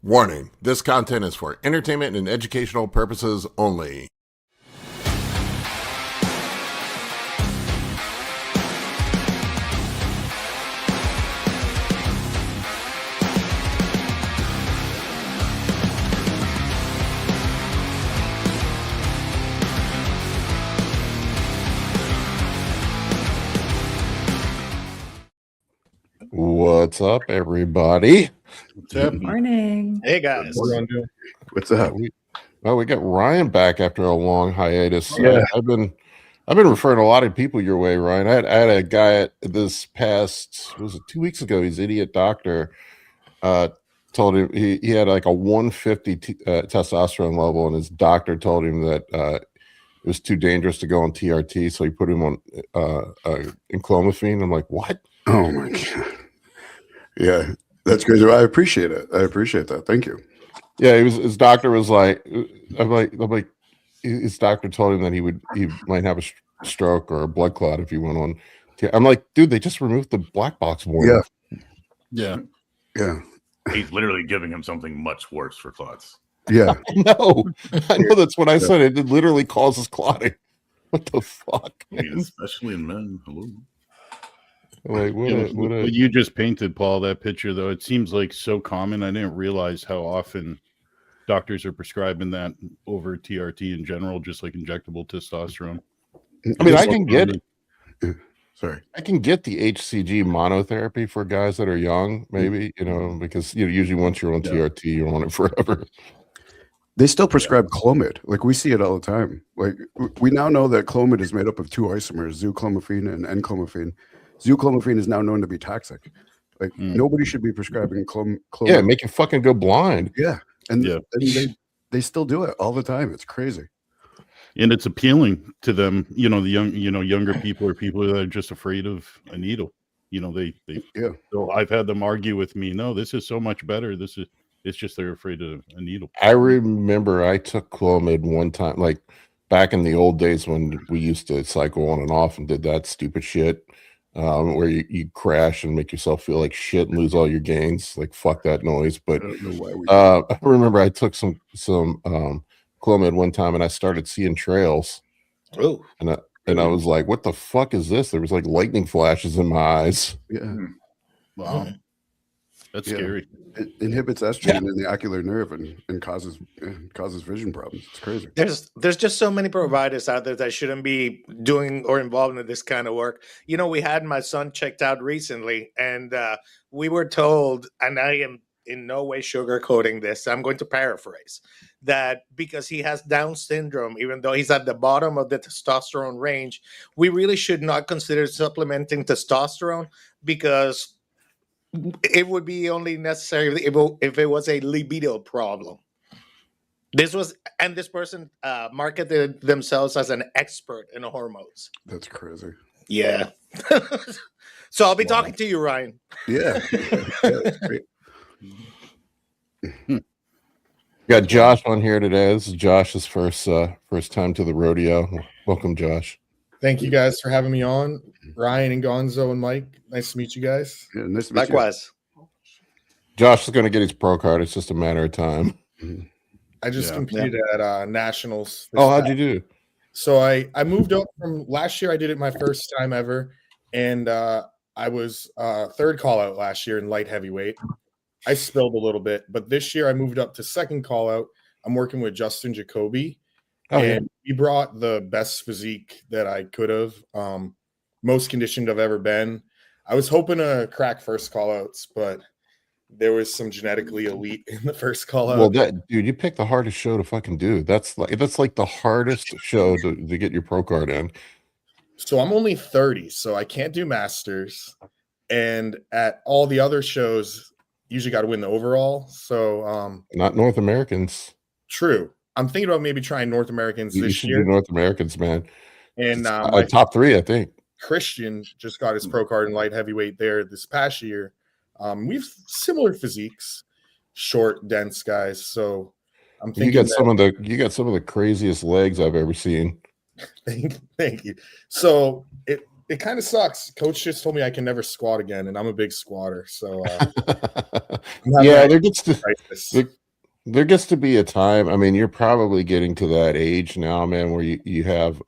Warning, this content is for entertainment and educational purposes only. What's up, everybody? What's up? Morning. Hey guys. What's up? We got Ryan back after a long hiatus. Yeah. I've been referring a lot of people your way, Ryan. I had a guy at this past, was it 2 weeks ago? He's idiot doctor. Told him he had like a 150 testosterone level, and his doctor told him that it was too dangerous to go on TRT, so he put him on enclomiphene. I'm like, what? Oh my god. Yeah, that's crazy. I appreciate it. I appreciate that. Thank you. Yeah, his doctor was like, I'm like, his doctor told him that he might have a stroke or a blood clot if he went on. I'm like, dude, they just removed the black box warning. Yeah. He's literally giving him something much worse for clots. Yeah. No, I know that's what I said. It literally causes clotting. What the fuck, I mean, man? especially in men. Hello. Like, What you just painted, Paul, that picture, though, it seems like so common. I didn't realize how often doctors are prescribing that over TRT in general, just like injectable testosterone. I mean, I can get the HCG monotherapy for guys that are young, maybe, because usually once you're on TRT, you're on it forever. They still prescribe Clomid. Like, we see it all the time. Like, we now know that Clomid is made up of two isomers, zooclomiphene and N-clomiphene. Zooclomiphene is now known to be toxic. Like, nobody should be prescribing Clomid. Yeah, make you fucking go blind. Yeah. And they still do it all the time. It's crazy. And it's appealing to them, the younger people or people that are just afraid of a needle. So I've had them argue with me, no, this is so much better. It's just they're afraid of a needle. I remember I took Clomid one time, like back in the old days when we used to cycle on and off and did that stupid shit. Where you crash and make yourself feel like shit and lose all your gains. Like, fuck that noise. But I don't know why we I remember I took some Clomid one time and I started seeing trails. Oh. And I was like, what the fuck is this? There was like lightning flashes in my eyes. Yeah. Wow. That's scary. It inhibits estrogen in the ocular nerve and causes vision problems. It's crazy. There's just so many providers out there that shouldn't be doing or involved in this kind of work. We had my son checked out recently, and we were told, and I am in no way sugarcoating this, I'm going to paraphrase, that because he has Down syndrome, even though he's at the bottom of the testosterone range, we really should not consider supplementing testosterone, because it would be only necessary if it was a libido problem. This person marketed themselves as an expert in hormones. That's crazy. Yeah. So I'll be talking to you, Ryan. Yeah. That's great. Got Josh on here today. This is Josh's first time to the rodeo. Welcome, Josh. Thank you guys for having me on. Ryan and Gonzo and Mike, nice to meet you guys. Yeah, nice to meet Likewise. Josh is going to get his pro card. It's just a matter of time. I just competed at Nationals. How'd you do? So I moved up from last year. I did it my first time ever, and I was third call out last year in light heavyweight. I spilled a little bit, but this year I moved up to second call out. I'm working with Justin Jacoby. And he brought the best physique that I could have, most conditioned I've ever been. I was hoping to crack first call outs, but there was some genetically elite in the first call out. Well, dude, you picked the hardest show to fucking do. That's like the hardest show to get your pro card in. So I'm only 30, so I can't do masters. And at all the other shows, usually got to win the overall. So not North Americans. True. I'm thinking about maybe trying North Americans this year. Do North Americans, man. And top 3, I think. Christian just got his pro card in light heavyweight there this past year. We've similar physiques, short, dense guys. So I'm thinking you got some of the craziest legs I've ever seen. Thank you. So it kind of sucks. Coach just told me I can never squat again, and I'm a big squatter. So yeah, there gets to be a time. I mean, you're probably getting to that age now, man, where you have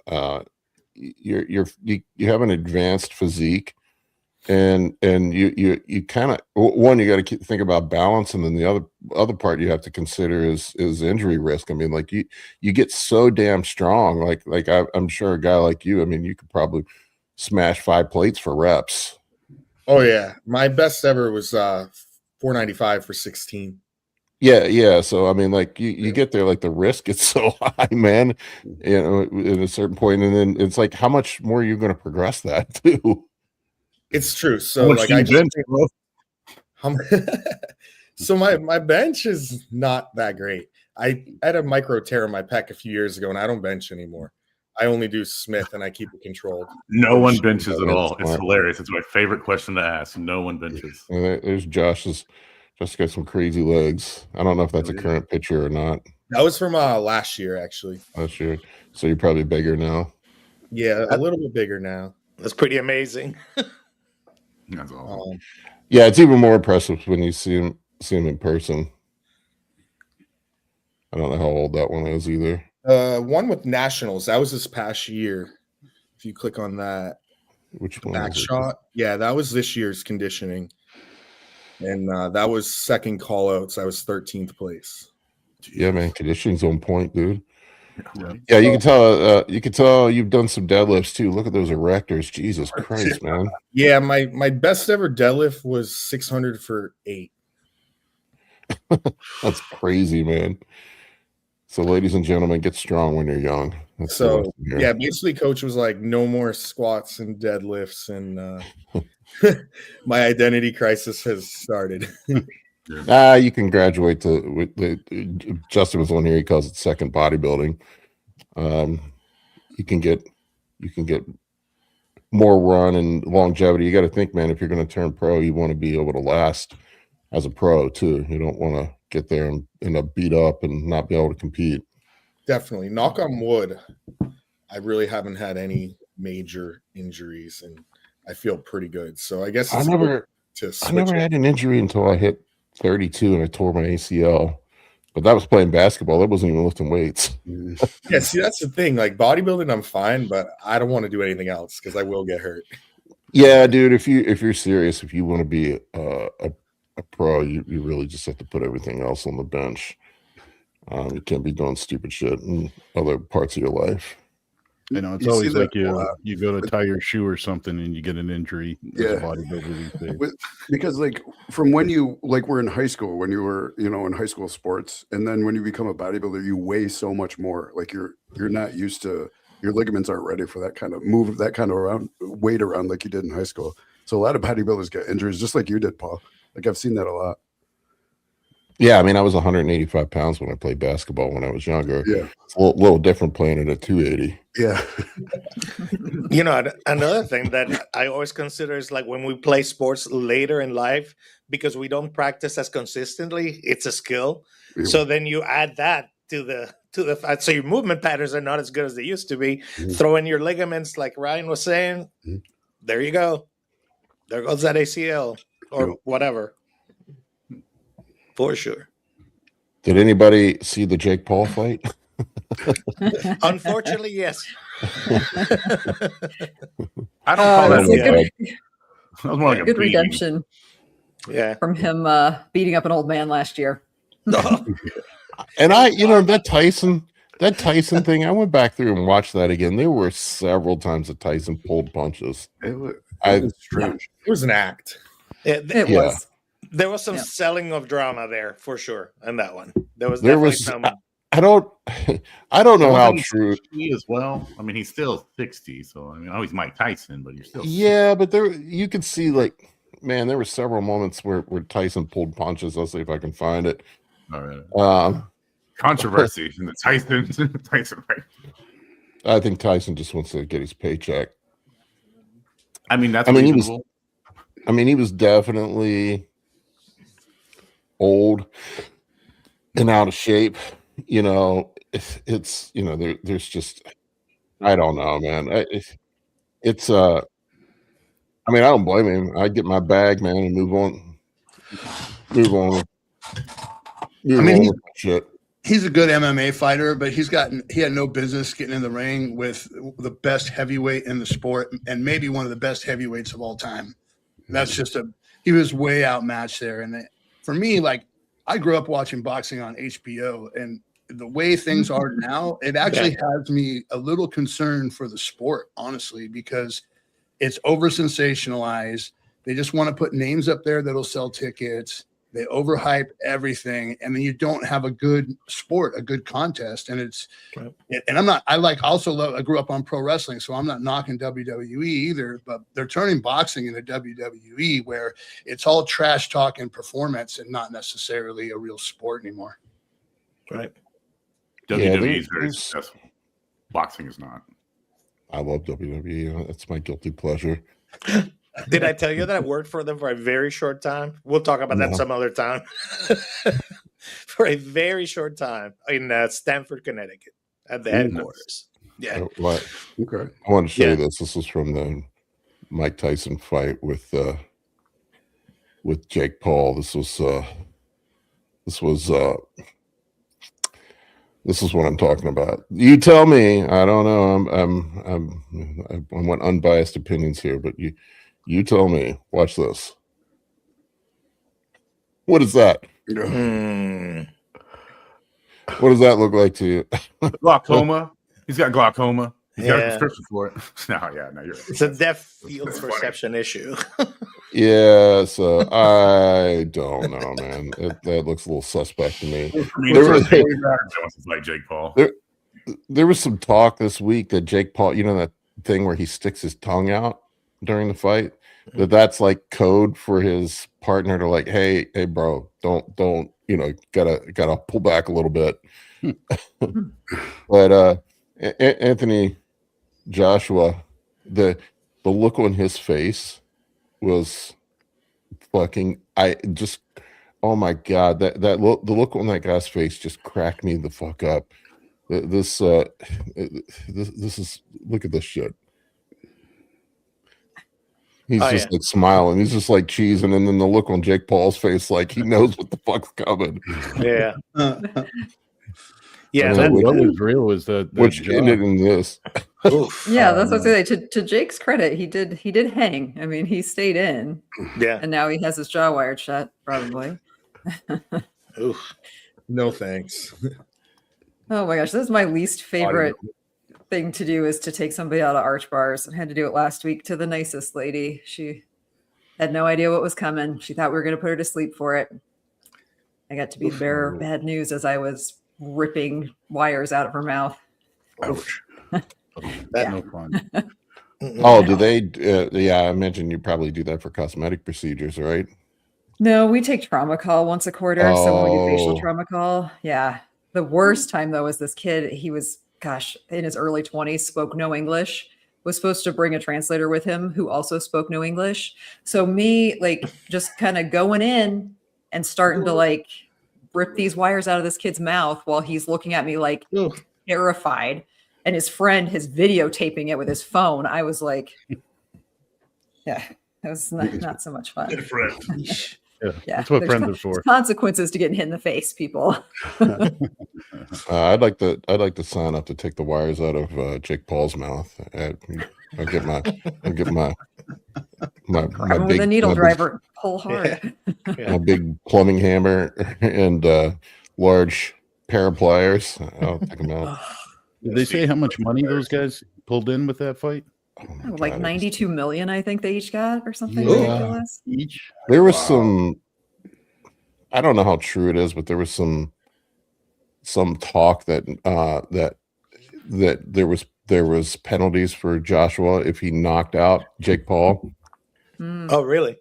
you have an advanced physique, and you kind of, one, you got to think about balance, and then the other part you have to consider is injury risk. I mean, like you get so damn strong, like I'm sure a guy like you, I mean, you could probably smash 5 plates for reps. Oh yeah, my best ever was 495 for 16. Yeah. So I mean, like you get there, like the risk is so high, man. You know, at a certain point, and then it's like, how much more are you going to progress that to? It's true. So like I just so my bench is not that great. I had a micro tear in my pec a few years ago, and I don't bench anymore. I only do Smith, and I keep it controlled. No one benches at all. It's hilarious. It's my favorite question to ask. No one benches. There's Josh's. Just got some crazy legs. I don't know if that's a current picture or not. That was from last year, actually. Last year. So you're probably bigger now. Yeah, a little bit bigger now. That's pretty amazing. That's awesome. Yeah, it's even more impressive when you see him in person. I don't know how old that one is either. One with nationals. That was this past year. If you click on that, which one? Back shot. Yeah, that was this year's conditioning. And that was second call outs. I was 13th place. Yeah, man, conditioning's on point, dude. Yeah, you can tell you've done some deadlifts too. Look at those erectors. Jesus Christ, man. Yeah, my best ever deadlift was 600 for 8. That's crazy, man. So, ladies and gentlemen, get strong when you're young. That's so yeah, basically coach was like, no more squats and deadlifts, and my identity crisis has started. You can graduate to Justin was on here, he calls it second bodybuilding. You can get more run and longevity. You got to think, man, if you're going to turn pro, you want to be able to last as a pro too. You don't want to get there and end up beat up and not be able to compete. Definitely. Knock on wood. I really haven't had any major injuries, and I feel pretty good. So I guess I never had an injury until I hit 32 and I tore my ACL. But that was playing basketball. That wasn't even lifting weights. Yeah, see, that's the thing. Like bodybuilding, I'm fine, but I don't want to do anything else because I will get hurt. Yeah, dude. If you're serious, if you want to be a pro, you really just have to put everything else on the bench. You can't be doing stupid shit in other parts of your life. You know, it's always like you go to tie your shoe or something and you get an injury. Yeah, because like from when you were in high school, when you were in high school sports, and then when you become a bodybuilder, you weigh so much more. Like you're not used to, your ligaments aren't ready for that kind of move, that kind of weight around like you did in high school. So a lot of bodybuilders get injuries, just like you did, Paul. Like I've seen that a lot. Yeah, I mean, I was 185 pounds when I played basketball when I was younger. Yeah, it's a little different playing it at 280. Yeah. You know, another thing that I always consider is like when we play sports later in life, because we don't practice as consistently, it's a skill. Yeah. So then you add that to the so your movement patterns are not as good as they used to be. Mm-hmm. Throw in your ligaments, like Ryan was saying. Mm-hmm. There you go. There goes that ACL or whatever. For sure. Did anybody see the Jake Paul fight? Unfortunately, yes. I don't call that a like a good redemption. Yeah, from him beating up an old man last year. And that Tyson thing, I went back through and watched that again. There were several times that Tyson pulled punches. It was strange. It was an act. It was. There was some selling of drama there for sure, and that one there was some. I don't know how true he as well. I mean, he's still 60, so I mean, I know he's Mike Tyson, but you're still 60. But there you could see, like, man, there were several moments where Tyson pulled punches. I'll see if I can find it. All right. Controversy in the Tyson fight. I think Tyson just wants to get his paycheck. I mean, that's reasonable. He was definitely old and out of shape. It's there's just, I don't know, man. I mean, I don't blame him. I get my bag, man, and move on. Move on. Move I mean, on with shit. he's a good MMA fighter, but he had no business getting in the ring with the best heavyweight in the sport and maybe one of the best heavyweights of all time. That's just he was way outmatched there. And for me, like, I grew up watching boxing on HBO, and the way things are now, it actually has me a little concerned for the sport, honestly, because it's over sensationalized. They just want to put names up there that'll sell tickets. They overhype everything, and then you don't have a good sport, a good contest. And I grew up on pro wrestling, so I'm not knocking WWE either, but they're turning boxing into WWE, where it's all trash talk and performance and not necessarily a real sport anymore. Right. WWE is very successful. Boxing is not. I love WWE. That's my guilty pleasure. Did I tell you that I worked for them for a very short time? We'll talk about that some other time. For a very short time in Stamford, Connecticut, at the headquarters. Yeah. Okay. I want to show you this. This is from the Mike Tyson fight with Jake Paul. This is what I'm talking about. You tell me. I don't know. I want unbiased opinions here, but you tell me. Watch this. What is that? What does that look like to you? Glaucoma. He's got glaucoma. He's got a prescription for it. No, you're right. It's a depth field perception issue. Yeah, so I don't know, man. That looks a little suspect to me. Like Jake Paul. There was some talk this week that Jake Paul, you know that thing where he sticks his tongue out during the fight, that's like code for his partner to like, hey, bro, don't, gotta pull back a little bit. But Anthony Joshua, the look on his face was fucking. Oh my god, the look on that guy's face just cracked me the fuck up. This is, look at this shit. He's just like smiling. He's just like cheesing, and then the look on Jake Paul's face, like he knows what the fuck's coming. Yeah. Yeah, what was real was that which ended in this. Yeah, that's what I say. To Jake's credit, he did hang. I mean, he stayed in. Yeah, and now he has his jaw wired shut, probably. Oof. No thanks. Oh my gosh, this is my least favorite thing to do, is to take somebody out of arch bars. I had to do it last week to the nicest lady. She had no idea what was coming. She thought we were going to put her to sleep for it. I got to be the bearer of bad news as I was ripping wires out of her mouth. Ouch. That's no fun. Oh, do they? Yeah, I imagine you probably do that for cosmetic procedures, right? No, we take trauma call once a quarter. So when we do facial trauma call. Yeah. The worst time, though, was this kid. He was, in his early 20s, spoke no English, was supposed to bring a translator with him who also spoke no English. So me, just kind of going in and starting to, rip these wires out of this kid's mouth while he's looking at me terrified. And his friend is videotaping it with his phone. I was like, yeah, it was not so much fun. Good friend. Yeah, that's what friends are for. Consequences to getting hit in the face, people. I'd like to sign up to take the wires out of Jake Paul's mouth. I'll get my with a needle driver, pull hard. My big plumbing hammer and large pair of pliers. I'll take them out. Did they say how much money those guys pulled in with that fight? Oh, like 92 million, I think they each got, or something ridiculous. Each. There was some. I don't know how true it is, but there was some talk that that there was penalties for Joshua if he knocked out Jake Paul. Oh, really?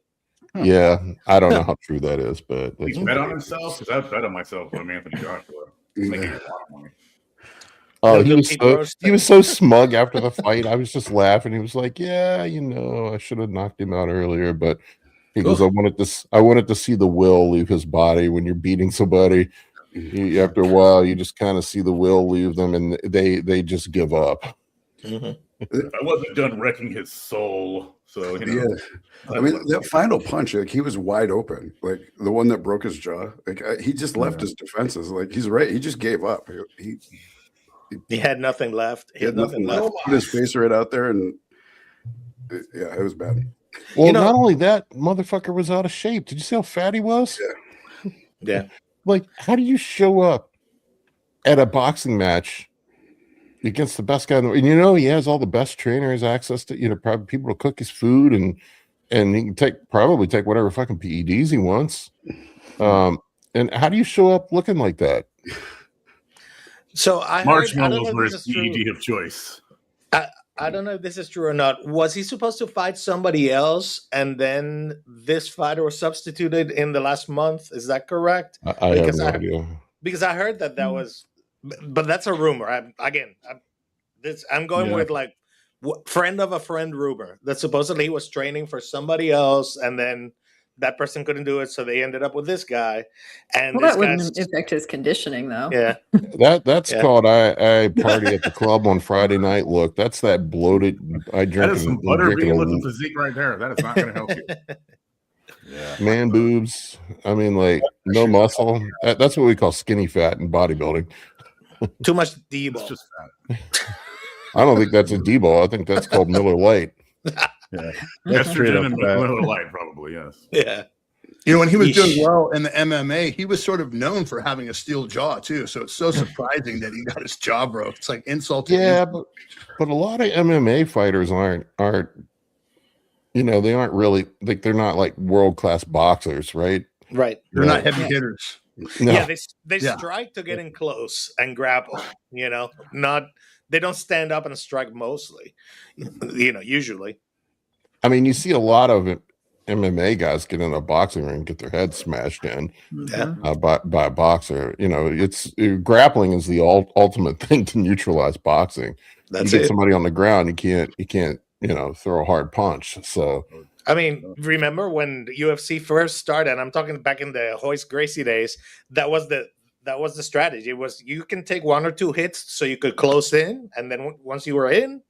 Yeah, I don't know how true that is, but he's bet on himself. Because I bet on myself on Anthony Joshua. He's making a lot of money. Oh, he was so smug after the fight. I was just laughing. He was like, "Yeah, I should have knocked him out earlier," but he goes, "I wanted to see the will leave his body. When you're beating somebody, after a while, you just kind of see the will leave them, and they just give up." Mm-hmm. I wasn't done wrecking his soul. So, you know. Yeah. I mean, that final punch, like, he was wide open. Like, the one that broke his jaw, like, he just left his defenses. Like, he's right. He just gave up. He had nothing left. He had nothing left. Put his face right out there, and yeah, it was bad. Well, not only that, motherfucker was out of shape. Did you see how fat he was? Yeah. Like, how do you show up at a boxing match against the best guy in the world? And you know, he has all the best trainers, access to, you know, probably people to cook his food, and he can probably take whatever fucking PEDs he wants. And how do you show up looking like that? So I marshmallows were his PED of choice. I don't know if this is true or not. Was he supposed to fight somebody else, and then this fighter was substituted in the last month? Is that correct? I have no idea. Because I heard that was, but that's a rumor. I'm going with like friend of a friend rumor that supposedly he was training for somebody else, and then that person couldn't do it, so they ended up with this guy. And that wouldn't affect his conditioning, though. Yeah, that's called I party at the club on Friday night. Look, that's that bloated. I drink. That is some butter being looking physique right there. That is not going to help you. Yeah, man boobs. I mean, like no muscle. That's what we call skinny fat in bodybuilding. Too much D-ball. Just fat. I don't think that's a D-ball. I think that's called Miller Lite. Yeah, estrogen and Miller Lite, probably. Yes. Yeah. You know, when he was doing well in the MMA, he was sort of known for having a steel jaw too. So it's so surprising that he got his jaw broke. It's like insult to insult. But a lot of MMA fighters aren't. You know, they aren't really like they're not like world-class boxers, right? Right. They're not heavy hitters. No. Yeah, they strike to get in close and grapple. You know, they don't stand up and strike mostly. You know, usually. I mean, you see a lot of MMA guys get in a boxing ring, get their head smashed in by a boxer. You know, grappling is the ultimate thing to neutralize boxing. You get somebody on the ground, you can't, you know, throw a hard punch. So, I mean, remember when UFC first started? And I'm talking back in the Hoist Gracie days. That was the strategy. It was you can take one or two hits so you could close in, and then once you were in,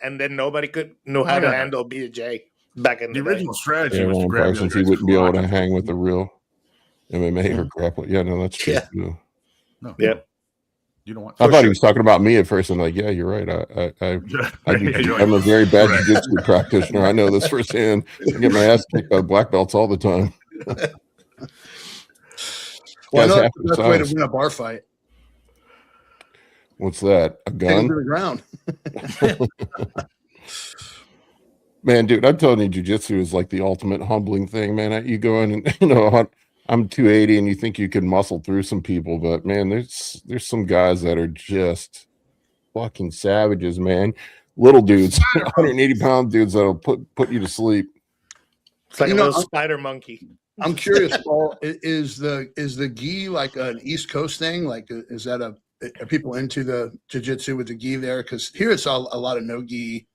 and then nobody could know how to handle BJ back in the original strategy. Was to grab he wouldn't be able to hang with the real MMA or grappler. Yeah, no, that's true. Yeah. No. Yeah. You don't want. I thought he was talking about me at first. I'm like, yeah, you're right. I'm a very bad jiu-jitsu practitioner. I know this firsthand. I get my ass kicked by black belts all the time. Well, that's the best way to win a bar fight. What's that? A gun? To the ground. Man, dude, I'm telling you, jiu-jitsu is like the ultimate humbling thing, man. You go in and, you know, I'm 280 and you think you can muscle through some people, but man, there's some guys that are just fucking savages, man. Little dudes, 180-pound dudes that'll put you to sleep. It's like a little spider monkey. I'm curious, Paul, is the gi like an East Coast thing? Like, is that are people into the jiu-jitsu with the gi there? Because here it's a lot of no gi.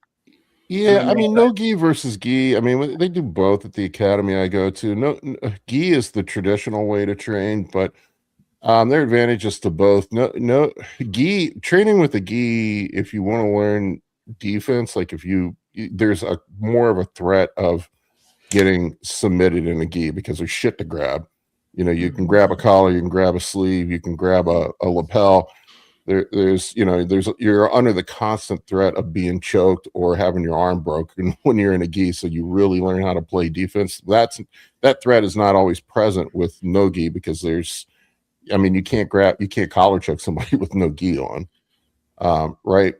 Yeah, I mean, no gi versus gi. I mean, they do both at the academy I go to. No, gi is the traditional way to train, but there are advantages to both. No gi training with the gi. If you want to learn defense, like there's a more of a threat of getting submitted in a gi because there's shit to grab. You know, you can grab a collar, you can grab a sleeve, you can grab a lapel. You're under the constant threat of being choked or having your arm broken when you're in a gi. So you really learn how to play defense. That threat is not always present with no gi because you can't collar choke somebody with no gi on. Right.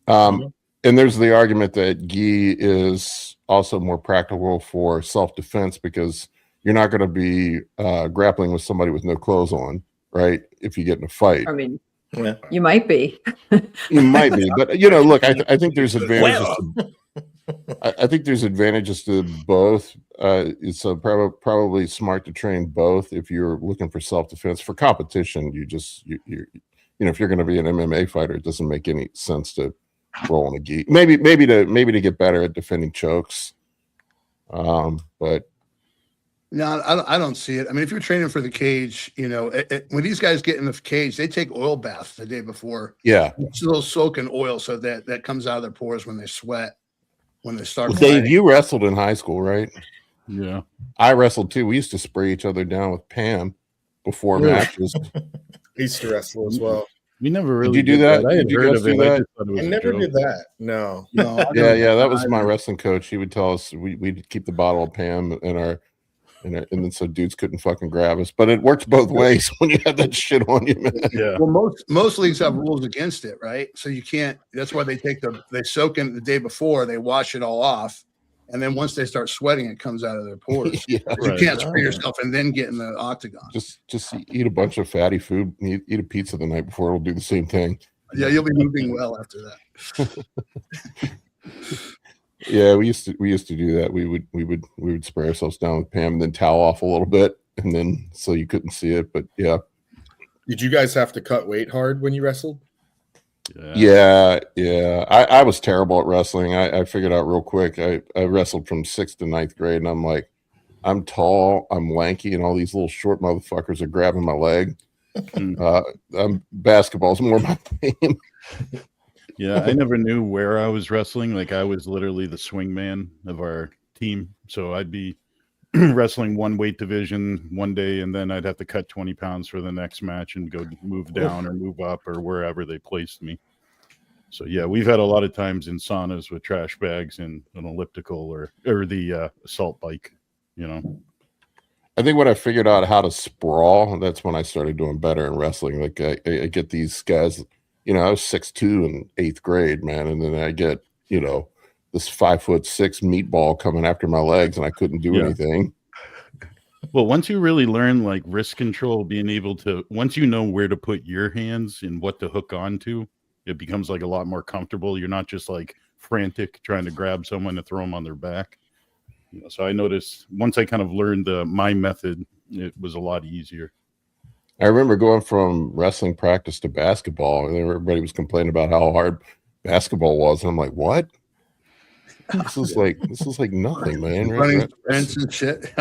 And there's the argument that gi is also more practical for self-defense because you're not going to be grappling with somebody with no clothes on, right? If you get in a fight. I mean, you might be. You might be, but you know, look, I think there's advantages. I think there's advantages to both. It's probably smart to train both if you're looking for self-defense. For competition, you know, if you're going to be an MMA fighter, it doesn't make any sense to roll in a gi. Maybe to get better at defending chokes. But No, I don't see it. I mean, if you're training for the cage, you know, when these guys get in the cage, they take oil baths the day before. Yeah. It's a little soak in oil so that comes out of their pores when they sweat, when they start. Well, Dave, you wrestled in high school, right? Yeah. I wrestled too. We used to spray each other down with Pam before matches. I used to wrestle as well. We never really did you do that? I had Did you heard guys of it. do I that? just thought it was I a never joke. did that. No. Yeah, that was my wrestling coach. He would tell us we'd keep the bottle of Pam in our and then so dudes couldn't fucking grab us. But it works both ways when you have that shit on you, man. Yeah. Well, most leagues have rules against it, right? So you can't. That's why they soak in it the day before, they wash it all off, and then once they start sweating, it comes out of their pores. Yeah, you can't spray yourself and then get in the octagon. Just eat a bunch of fatty food. Eat a pizza the night before. It'll do the same thing. Yeah, you'll be moving well after that. Yeah, we used to do that. We would spray ourselves down with Pam and then towel off a little bit, and then so you couldn't see it. But yeah. Did you guys have to cut weight hard when you wrestled? Yeah. I was terrible at wrestling. I figured out real quick. I wrestled from 6th to 9th grade, and I'm like, I'm tall, I'm lanky, and all these little short motherfuckers are grabbing my leg. Basketball's more my game. Yeah, I never knew where I was wrestling. Like I was literally the swing man of our team. So I'd be wrestling one weight division one day, and then I'd have to cut 20 pounds for the next match and go move down or move up or wherever they placed me. So yeah, we've had a lot of times in saunas with trash bags and an elliptical or the assault bike, you know. I think when I figured out how to sprawl, that's when I started doing better in wrestling. Like I get these guys, you know, I was 6'2" in 8th grade, man. And then I get, you know, this 5'6" meatball coming after my legs, and I couldn't do anything. Well, once you really learn like wrist control, being able to, once you know where to put your hands and what to hook onto, it becomes like a lot more comfortable. You're not just like frantic trying to grab someone to throw them on their back. You know, so I noticed once I kind of learned my method, it was a lot easier. I remember going from wrestling practice to basketball, and everybody was complaining about how hard basketball was. And I'm like, what? This is like nothing, man. Running sprints and shit.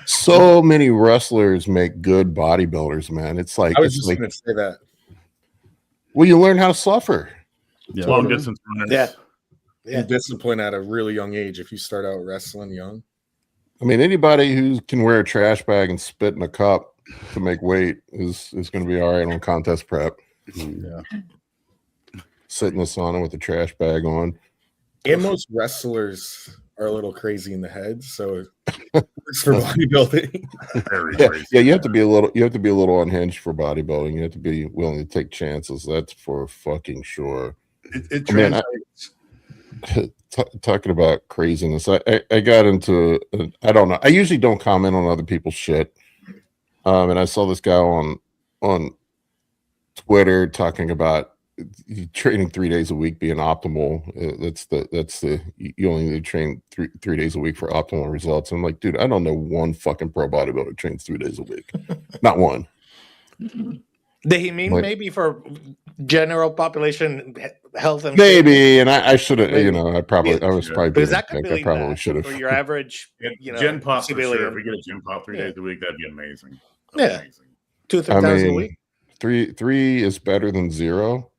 So many wrestlers make good bodybuilders, man. It's like I was just going to say that. Well, you learn how to suffer. Yeah. Long distance runners. Yeah. Discipline at a really young age if you start out wrestling young. I mean, anybody who can wear a trash bag and spit in a cup to make weight is going to be all right on contest prep. Yeah. Sit in the sauna with the trash bag on. And most wrestlers are a little crazy in the head, so it works for bodybuilding. Very crazy. Yeah, you have to be a little unhinged for bodybuilding. You have to be willing to take chances. That's for fucking sure. It translates. Talking about craziness, I got into I don't know. I usually don't comment on other people's shit. And I saw this guy on Twitter talking about training 3 days a week being optimal. That's you only need to train three days a week for optimal results. I'm like, dude, I don't know one fucking pro bodybuilder trains 3 days a week. Not one. Did he mean maybe for general population health and maybe? And I should have, you know, I was probably because that could I probably should have. For your average, you know, gym pop for civilian. sure. If we get a gym pop 3 days a week, that'd be amazing. Amazing. 2-3 times a week. Three is better than 0.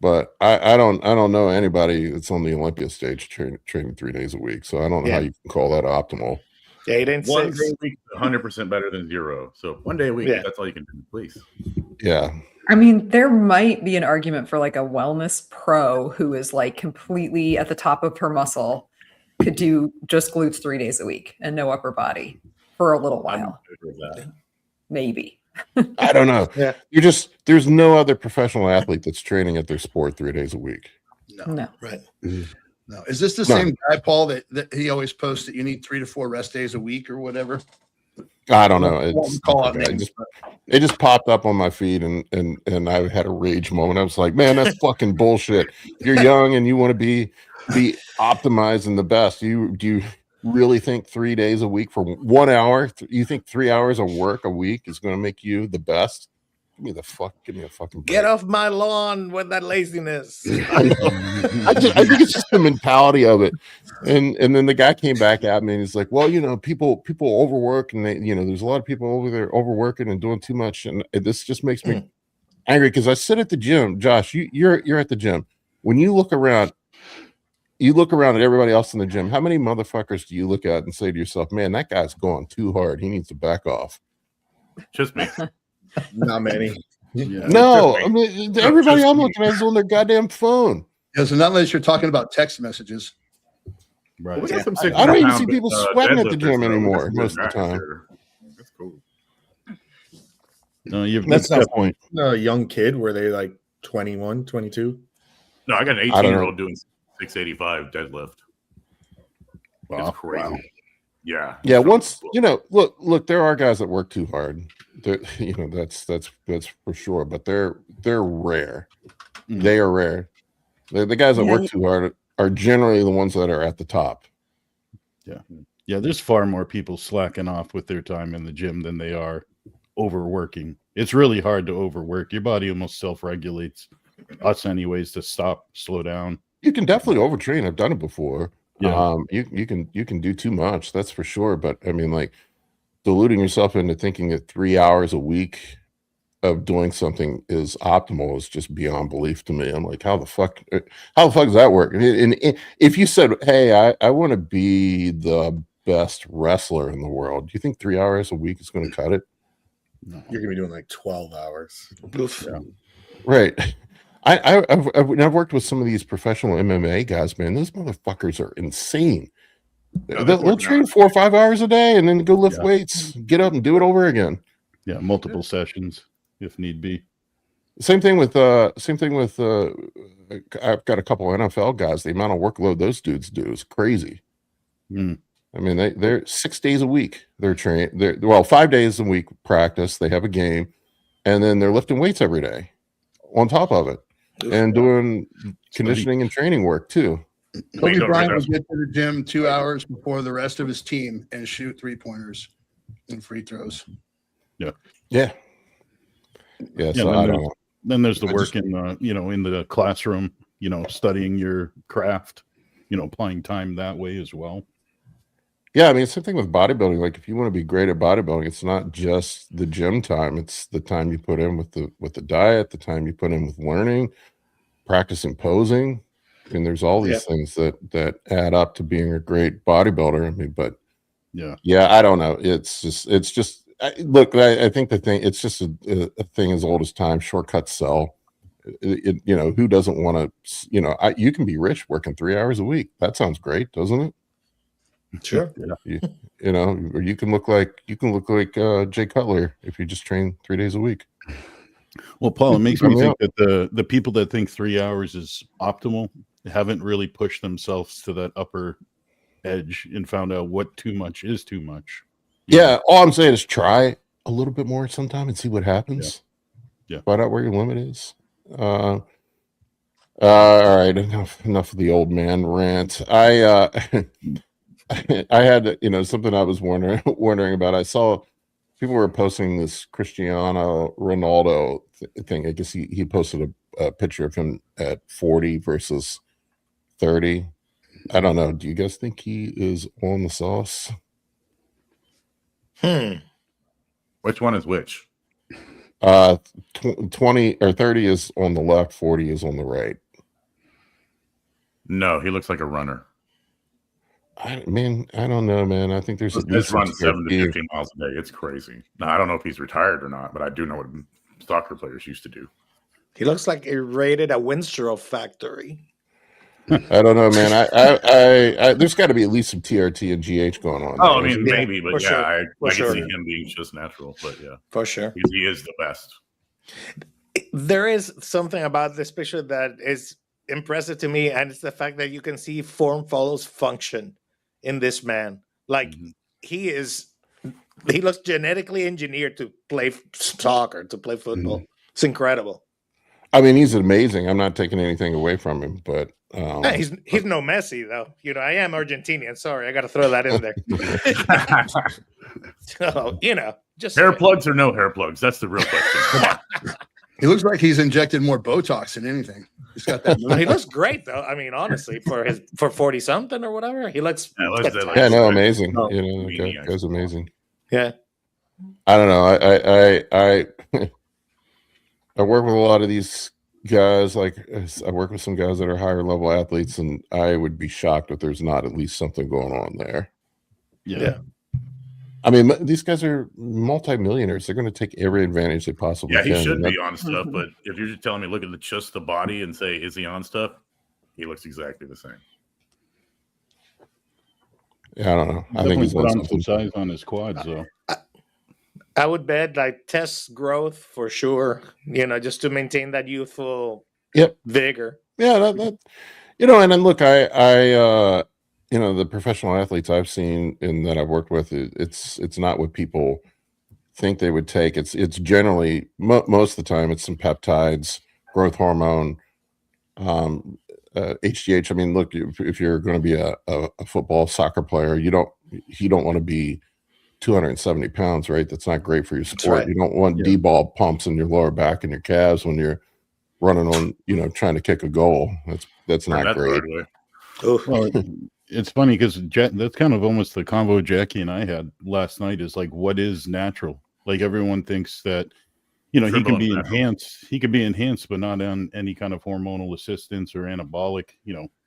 But I don't know anybody that's on the Olympia stage training 3 days a week. So I don't know how you can call that optimal. 8 and 1 6. day a week, 100% better than 0. So 1 day a week, that's all you can do, please. Yeah. I mean, there might be an argument for like a wellness pro who is like completely at the top of her muscle, could do just glutes 3 days a week and no upper body for a little while. Maybe. I don't know. Yeah. There's no other professional athlete that's training at their sport 3 days a week. No. Right. No. Is this the same guy, Paul, that he always posts that you need 3 to 4 rest days a week or whatever? I don't know. It just popped up on my feed and I had a rage moment. I was like, man, that's fucking bullshit. You're young and you want to be optimized and the best. Do you really think 3 days a week for 1 hour? You think 3 hours of work a week is going to make you the best? Give me a fucking break. Get off my lawn with that laziness. I think it's just the mentality of it. And then the guy came back at me and he's like, well, people overwork, and there's a lot of people over there overworking and doing too much, and this just makes me angry because I sit at the gym. Josh, you're at the gym. When you look around at everybody else in the gym, how many motherfuckers do you look at and say to yourself, man, that guy's going too hard, he needs to back off? Just me. Not many. Yeah. No, I mean, everybody I'm looking at is on their goddamn phone. Yeah, so not unless you're talking about text messages. Right. We got some I don't even 600-pound, see people sweating at the deadlifters, gym though. anymore That's most of the good time. there. That's cool. No, you've That's got not that point. a young kid. Were they like 21, 22? No, I got an I don't 18-year-old doing 685 deadlift. Wow. It's crazy. Wow. Yeah. Yeah, It's once really cool. look, there are guys that work too hard. That's for sure, but they're rare. They are rare. The guys that work too hard are generally the ones that are at the top. Yeah, there's far more people slacking off with their time in the gym than they are overworking. It's really hard to overwork. Your body almost self-regulates us anyways to stop, slow down. You can definitely overtrain. I've done it before. Yeah. You can do too much, that's for sure. But I mean, like, deluding yourself into thinking that 3 hours a week of doing something is optimal is just beyond belief to me. I'm like, how the fuck does that work? And if you said, hey, I want to be the best wrestler in the world, do you think 3 hours a week is going to cut it? No. You're gonna be doing like 12 hours. Yeah. Right. I've worked with some of these professional MMA guys, man. Those motherfuckers are insane. No, They'll train 4 or 5 hours a day and then go lift weights, get up and do it over again. Yeah, multiple sessions if need be. Same thing with I've got a couple of NFL guys. The amount of workload those dudes do is crazy. Mm. I mean, they're 6 days a week. They're trained. 5 days a week practice. They have a game, and then they're lifting weights every day on top of it, and doing conditioning and training work too. Kobe Bryant would get to the gym 2 hours before the rest of his team and shoot 3-pointers and free throws. Yeah. Yeah, So I don't know. Then there's the work in the in the classroom, studying your craft, applying time that way as well. Yeah, I mean, same thing with bodybuilding. Like, if you want to be great at bodybuilding, it's not just the gym time; it's the time you put in with the diet, the time you put in with learning, practicing posing. I mean, there's all these things that add up to being a great bodybuilder. I mean, but yeah, I don't know. It's just look. I think the thing, it's just a thing as old as time. Shortcuts sell. Who doesn't want to? You can be rich working 3 hours a week. That sounds great, doesn't it? Sure. Or you can look like Jay Cutler if you just train 3 days a week. Well, Paul, it makes me think that the people that think 3 hours is optimal haven't really pushed themselves to that upper edge and found out what too much is too much. Yeah, all I'm saying is try a little bit more sometime and see what happens. Yeah. Find out where your limit is. All right, enough of the old man rant. I had something I was wondering about. I saw people were posting this Cristiano Ronaldo thing. I guess he posted a picture of him at 40 versus 30. I don't know. Do you guys think he is on the sauce? Which one is which? 20 or 30 is on the left, 40 is on the right. No, he looks like a runner. I don't know, man. I think there's He's run 7 to 15 miles a day. It's crazy. Now, I don't know if he's retired or not, but I do know what soccer players used to do. He looks like he raided a Windsor factory. I don't know, man. I there's got to be at least some TRT and GH going on. Oh, I mean, maybe, but sure. I can sure. see him being just natural. But yeah, for sure, he is the best. There is something about this picture that is impressive to me, and it's the fact that you can see form follows function in this man. Like he looks genetically engineered to play soccer, to play football. It's incredible. I mean, he's amazing. I'm not taking anything away from him, but he's no Messi though. I am Argentinian. Sorry, I got to throw that in there. So just hair plugs or no hair plugs? That's the real question. Come on. He looks like he's injected more Botox than anything. He's got that. He looks great though. I mean, honestly, for 40 something or whatever, he looks. Yeah, no, amazing. Oh, You know, meanie, that guy's amazing. Yeah. I don't know. I work with a lot of these guys. Like I work with some guys that are higher level athletes, and I would be shocked if there's not at least something going on there. Yeah. I mean, these guys are multimillionaires. They're going to take every advantage they possibly can. Yeah, he should be on stuff, but if you're just telling me, look at just the body and say, is he on stuff? He looks exactly the same. Yeah, I don't know. I think he's on on some something. size on his quads, though. I would bet like test growth for sure, just to maintain that youthful vigor. Yeah, that and then look, I the professional athletes I've seen and that I've worked with, it's not what people think they would take. It's generally most of the time it's some peptides, growth hormone, HGH. I mean, look, if you're going to be a football soccer player, you don't want to be 270 pounds, right? That's not great for your sport. Right. You don't want D-ball pumps in your lower back and your calves when you're running on, trying to kick a goal. That's not great. Well, it's funny because that's kind of almost the convo Jackie and I had last night is like, what is natural? Like everyone thinks that, he can be enhanced. He could be enhanced, but not on any kind of hormonal assistance or anabolic,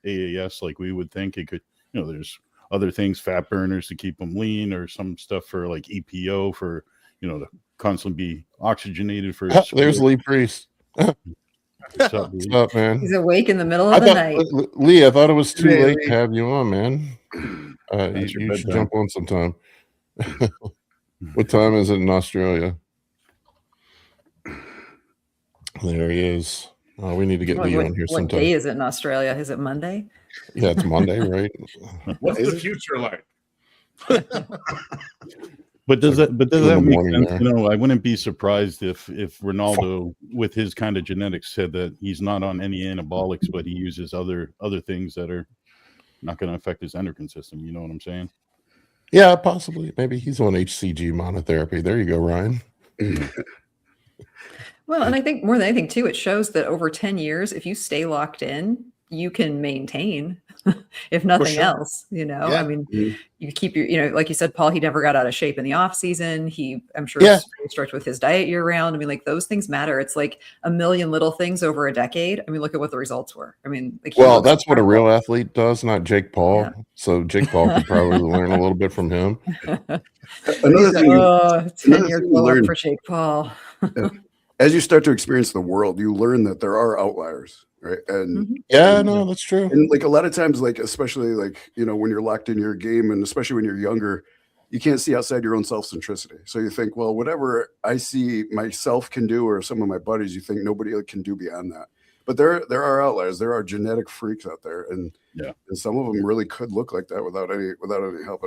AAS, like we would think it could, there's other things, fat burners to keep them lean, or some stuff for like EPO for, to constantly be oxygenated for. There's Lee Priest. What's up, man? He's awake in the middle of the night. Lee, I thought it was too late to have you on, man. You should jump on sometime. What time is it in Australia? There he is. Oh, we need to get Lee on here sometime. What day is it in Australia? Is it Monday? Yeah, it's Monday, right? What's the future like? But does that make sense? I wouldn't be surprised if Ronaldo, with his kind of genetics, said that he's not on any anabolics, but he uses other things that are not going to affect his endocrine system. You know what I'm saying? Yeah, possibly. Maybe he's on HCG monotherapy. There you go, Ryan. Well, and I think more than anything, too, it shows that over 10 years, if you stay locked in, you can maintain, if nothing else, I mean, you keep your, like you said, Paul, he never got out of shape in the off season. I'm sure was very strict with his diet year round. I mean, like those things matter. It's like a million little things over a decade. I mean, look at what the results were. I mean, that's what a real athlete does, not Jake Paul. Yeah. So Jake Paul could probably learn a little bit from him. Another thing, 10-year glow up for Jake Paul. As you start to experience the world, you learn that there are outliers, right? And that's true. And like a lot of times, like especially like when you're locked in your game, and especially when you're younger, you can't see outside your own self-centricity. So you think, well, whatever I see myself can do, or some of my buddies, you think nobody can do beyond that. But there are outliers. There are genetic freaks out there, and some of them really could look like that without any help.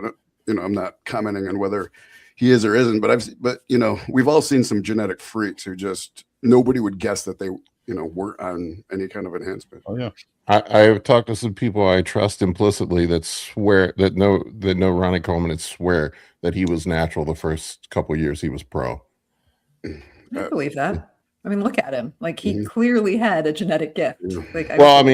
And I'm not commenting on whether he is or isn't, but we've all seen some genetic freaks who just nobody would guess that they weren't on any kind of enhancement. Oh yeah, I've talked to some people I trust implicitly that swear that know Ronnie Coleman and swear that he was natural the first couple of years he was pro. I believe that. I mean, look at him. Like he clearly had a genetic gift. Like, what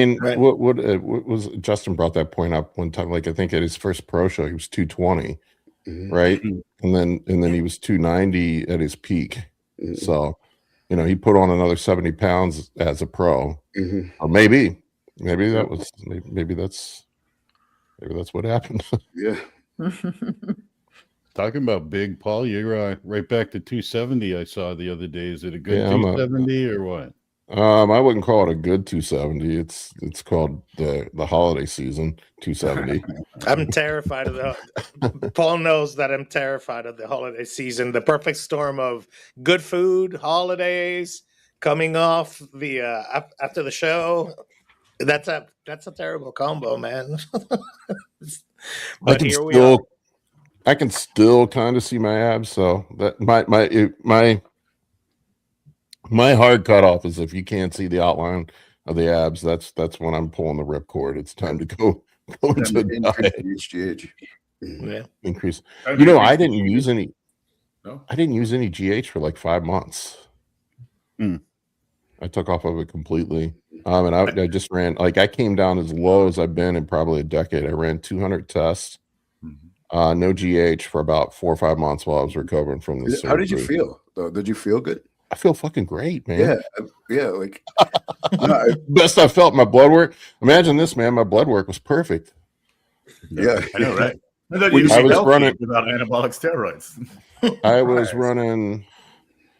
was Justin brought that point up one time? Like I think at his first pro show he was 220. Right. And then he was 290 at his peak. So, he put on another 70 pounds as a pro. Or maybe that's what happened. Yeah. Talking about big, Paul, you're right back to 270 I saw the other day. Is it a good 270 or what? I wouldn't call it a good 270. It's called the holiday season 270. I'm terrified of Paul knows that I'm terrified of the holiday season. The perfect storm of good food, holidays, coming off the after the show. That's a terrible combo, man. But here we are. I can still kind of see my abs, so that my hard cutoff is if you can't see the outline of the abs, that's when I'm pulling the ripcord. It's time to go into diet. HGH. Yeah. Increase. I didn't use any. I didn't use any GH for like 5 months. I took off of it completely. And I just ran, like, I came down as low as I've been in probably a decade. I ran 200 tests, no GH for about 4 or 5 months while I was recovering from the surgery. How did you feel though? Did you feel good? I feel fucking great, man. Yeah, like best I felt. My blood work. Imagine this, man. My blood work was perfect. Yeah, I know, right? I thought I you'd was be running without anabolic steroids. I was running.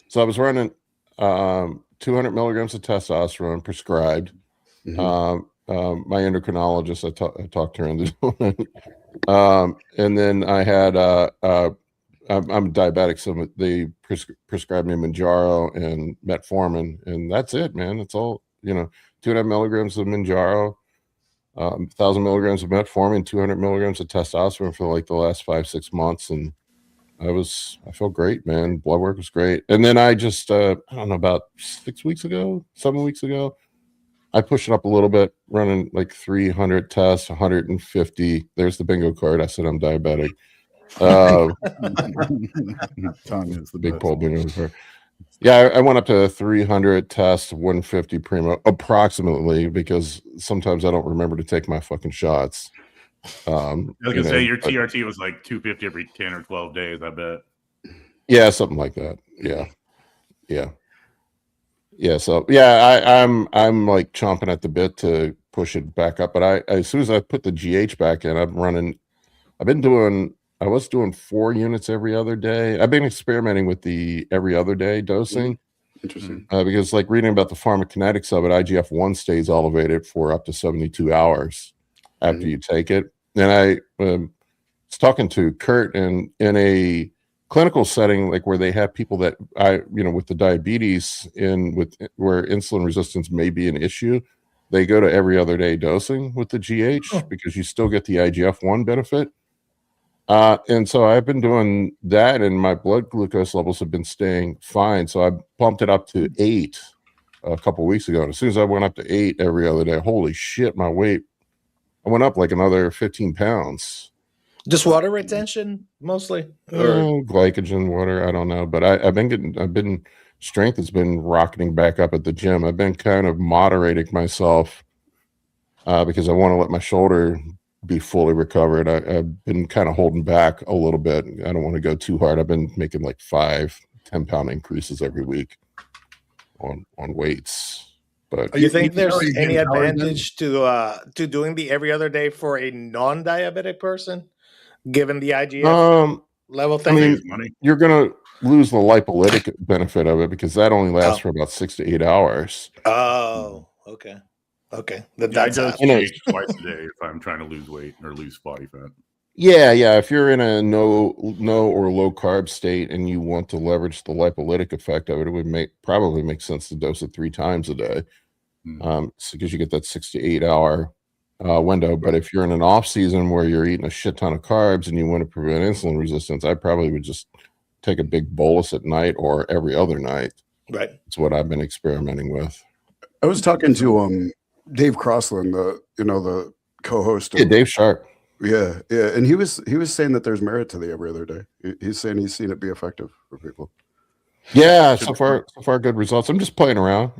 So I was running 200 milligrams of testosterone prescribed. My endocrinologist, I talked her into doing it. And then I had I'm diabetic, so they prescribed me Manjaro and metformin, and that's it, man. It's all, 200 milligrams of Manjaro, 1,000 milligrams of metformin, 200 milligrams of testosterone for like the last 5-6 months, and I felt great, man. Blood work was great. And then I just I don't know, about 7 weeks ago, I pushed it up a little bit, running like 300 tests, 150. There's the bingo card. I said I'm diabetic. Tongue is the big best. pole bingo card. Yeah, I went up to 300 tests, 150 primo, approximately, because sometimes I don't remember to take my fucking shots. I was gonna say your TRT was like 250 every 10 or 12 days, I bet. Yeah, something like that. Yeah. So yeah, I'm like chomping at the bit to push it back up. But as soon as I put the GH back in, I was doing 4 units every other day. I've been experimenting with the every other day dosing. Interesting. Because like reading about the pharmacokinetics of it, IGF-1 stays elevated for up to 72 hours after you take it. And I was talking to Kurt, and in a clinical setting, like where they have people that with the diabetes where insulin resistance may be an issue, they go to every other day dosing with the GH because you still get the IGF-1 benefit. And so I've been doing that, and my blood glucose levels have been staying fine. So I bumped it up to 8 a couple of weeks ago. And as soon as I went up to 8 every other day, holy shit, my weight, I went up like another 15 pounds. Just water retention mostly, or glycogen, water, I don't know. But strength has been rocketing back up at the gym. I've been kind of moderating myself because I want to let my shoulder be fully recovered. I've been kind of holding back a little bit. I don't want to go too hard. I've been making like 5-10 pound increases every week on weights. But do you think there's any advantage to doing the every other day for a non-diabetic person, given the IGF level thing? I mean, you're gonna lose the lipolytic benefit of it because that only lasts for about 6 to 8 hours. Oh, okay. Okay. I do GH twice a day if I'm trying to lose weight or lose body fat. Yeah. If you're in a no or low carb state and you want to leverage the lipolytic effect of it, it would probably make sense to dose it 3 times a day. Because you get that 6 to 8 hour window. But if you're in an off season where you're eating a shit ton of carbs and you want to prevent insulin resistance, I probably would just take a big bolus at night or every other night. Right. That's what I've been experimenting with. I was talking to Dave Crossland, the co-host. Yeah, Dave Sharp. Yeah, and he was saying that there's merit to the every other day. He's saying he's seen it be effective for people. Yeah, so far good results. I'm just playing around,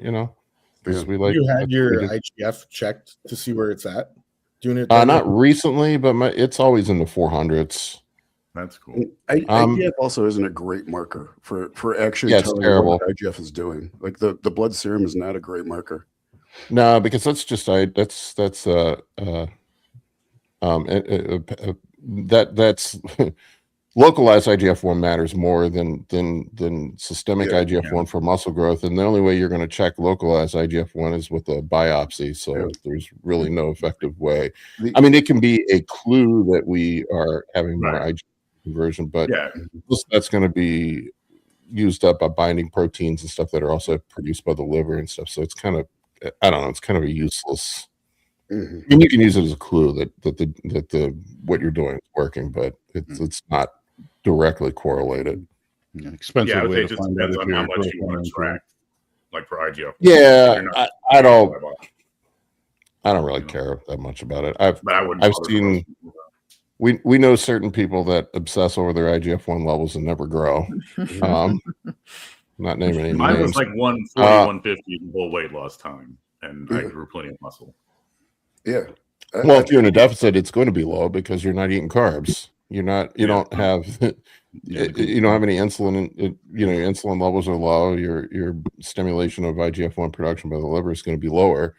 because we like. You had your IGF checked to see where it's at. Doing it. Not recently, but it's always in the 400s. That's cool. IGF also isn't a great marker for actually telling what IGF is doing. Like the blood serum is not a great marker. No, because that's localized IGF-1 matters more than systemic IGF-1 for muscle growth, and the only way you're going to check localized IGF-1 is with a biopsy. So there's really no effective way. I mean, it can be a clue that we are having more IGF conversion, but that's going to be used up by binding proteins and stuff that are also produced by the liver and stuff. So it's kind of, I don't know, it's kind of a useless. I mean, you can use it as a clue that what you're doing is working, but it's not directly correlated. Expensive way it to just find depends out on how much you want to track, like for IGF. Yeah, I don't really care that much about it. I've seen. We know certain people that obsess over their IGF-1 levels and never grow. Not naming any Mine names. was like 140, 150 the whole weight loss time, and I grew plenty of muscle. Yeah. Well, if you're in a deficit, it's going to be low because you're not eating carbs. You're not. You don't have. You don't have any insulin. Your insulin levels are low. Your stimulation of IGF-1 production by the liver is going to be lower.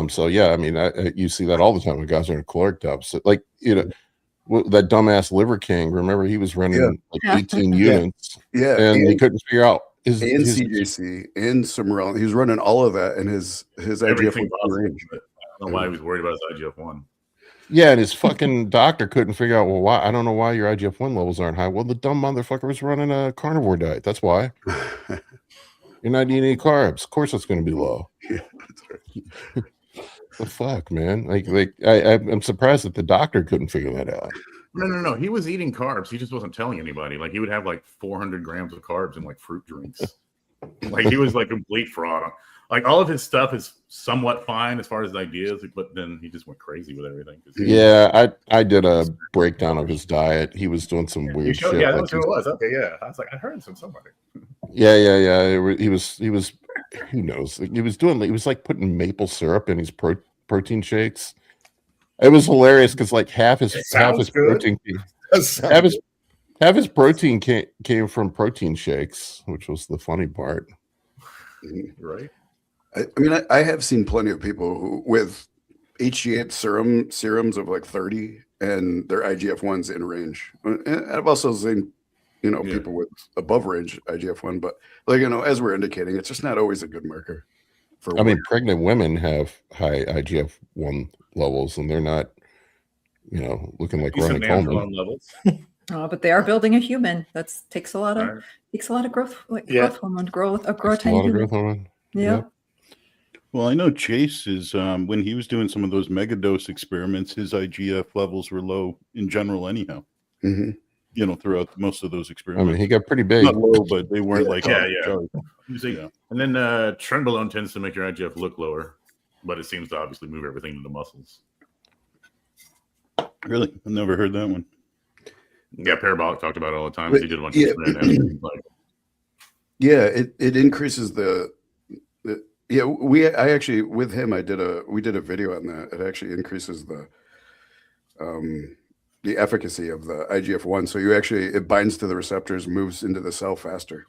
So yeah, I mean, you see that all the time when guys are in a caloric deficit. Like that dumbass Liver King. Remember, he was running like 18 units. Yeah, and he couldn't figure out his CJC and Cimarron. He was running all of that in his IGF-1 range. I don't know why he was worried about his IGF-1. Yeah, and his fucking doctor couldn't figure out, well, why? I don't know why your IGF-1 levels aren't high. Well, the dumb motherfucker was running a carnivore diet. That's why. You're not eating any carbs. Of course it's going to be low. Yeah, that's right. The fuck, man? Like I'm surprised that the doctor couldn't figure that out. No. He was eating carbs. He just wasn't telling anybody. Like, he would have like 400 grams of carbs in like fruit drinks. Like, he was like complete fraud. Like, all of his stuff is somewhat fine as far as ideas, but then he just went crazy with everything. Yeah, I did a breakdown of his diet. He was doing some weird shit. Yeah, that's who it was. Okay, yeah. I was like, I heard it from somebody. Yeah. He was. Who knows? He was like putting maple syrup in his protein shakes. It was hilarious because like half his protein came from protein shakes, which was the funny part. Right. I mean, I have seen plenty of people who with HGH serums of like 30 and their IGF-1's in range. And I've also seen, people with above range IGF-1, but like, as we're indicating, it's just not always a good marker. I mean, pregnant women have high IGF-1 levels and they're not, looking like Ronnie Coleman. Oh, but they are building a human. That takes a lot of growth, growth hormone, grow a tiny human. Growth hormone. Yeah. Well, I know Chase is when he was doing some of those megadose experiments, his IGF levels were low in general, anyhow. Mm-hmm. Throughout most of those experiments. I mean, he got pretty big. Not low, but they weren't like And then trenbolone tends to make your IGF look lower, but it seems to obviously move everything to the muscles. Really, I've never heard that one. Yeah, Parabolic talked about it all the time. He did a bunch of it increases the with him we did a video on that. It actually increases the efficacy of the IGF-1. So it binds to the receptors, moves into the cell faster.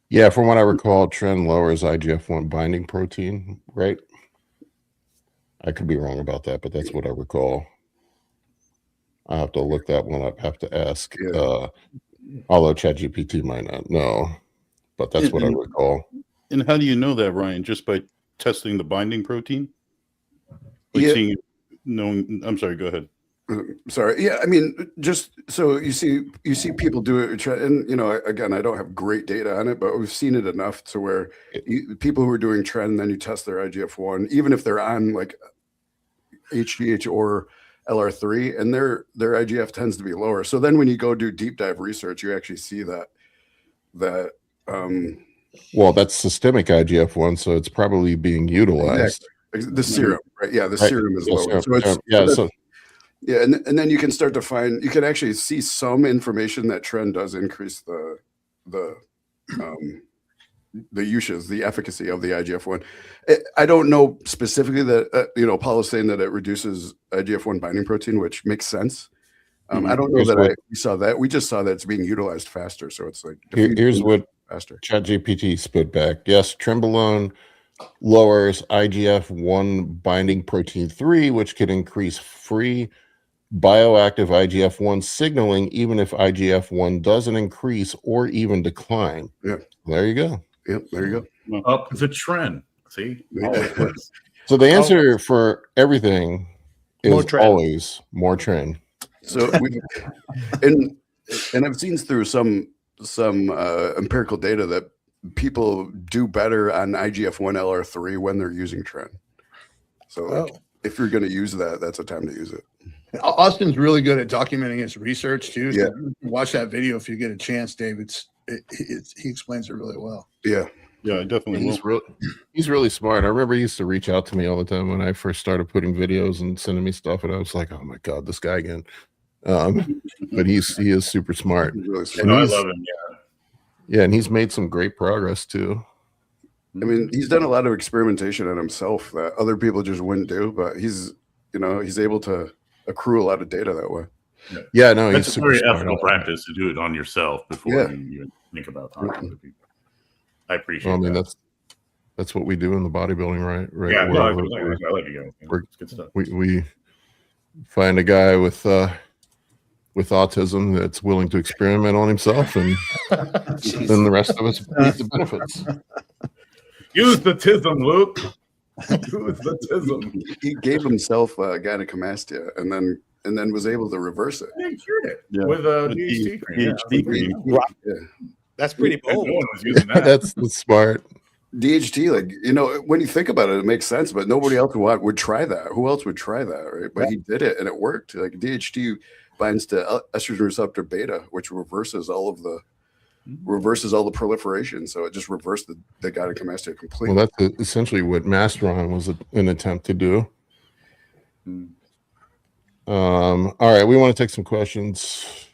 Yeah, from what I recall, Tren lowers IGF-1 binding protein, right? I could be wrong about that, but that's what I recall. I'll have to look that one up. Have to ask. Although ChatGPT might not know, but that's what I recall. And how do you know that, Ryan? Just by testing the binding protein? I'm sorry, go ahead. Sorry. Yeah, I mean, just so you see people do it, and again, I don't have great data on it, but we've seen it enough to where people who are doing trend, then you test their IGF-1, even if they're on like HGH or LR3, and their IGF tends to be lower. So then when you go do deep dive research, you actually see that. Well, that's systemic IGF-1, so it's probably being utilized. Exactly. The serum, right? Yeah, the serum is lower. And then you can start to find, you can actually see some information that trend does increase the uses, the efficacy of the IGF-1. I don't know specifically that, Paul is saying that it reduces IGF-1 binding protein, which makes sense. I don't know that we saw that. We just saw that it's being utilized faster. So it's like, here's what faster. ChatGPT spit back. Yes, trenbolone lowers IGF-1 binding protein 3, which can increase free bioactive IGF-1 signaling, even if IGF-1 doesn't increase or even decline. Yeah. There you go. Yep, there you go. Up the trend. See? So the answer for everything is always more trend. So and I've seen through some empirical data that people do better on IGF-1 LR3 when they're using trend. So if you're going to use that, that's a time to use it. Austin's really good at documenting his research too. So Yeah. Watch that video if you get a chance, Dave. He explains it really well. Yeah. Yeah, I definitely will. He's really smart. I remember he used to reach out to me all the time when I first started putting videos and sending me stuff, and I was like, "Oh my god, this guy again." But he is super smart. He's really I smart. love him. Yeah. Yeah, and he's made some great progress too. I mean, he's done a lot of experimentation on himself that other people just wouldn't do, but he's able to accrue a lot of data that way. Yeah, no, That's he's a very super ethical smart. practice to do it on yourself before you even think about talking to other people. I appreciate Well, I mean, that. that's what we do in the bodybuilding, right? Yeah, Where I like you guys. It's good stuff. we find a guy with autism that's willing to experiment on himself, and then the rest of us reap the benefits. Use the tism, Luke. Use the tism. He gave himself gynecomastia and then was able to reverse it. Yeah, he cured it with DHT cream. DHT cream. Yeah. That's pretty No bold. one was using that. That's smart. DHT, when you think about it makes sense, but nobody else would try that. Who else would try that, right? But he did it and it worked. Like DHT binds to estrogen receptor beta, which reverses all the proliferation. So it just reversed the gynecomastia completely. Well, that's essentially what Masteron was an attempt to do. All right, we want to take some questions.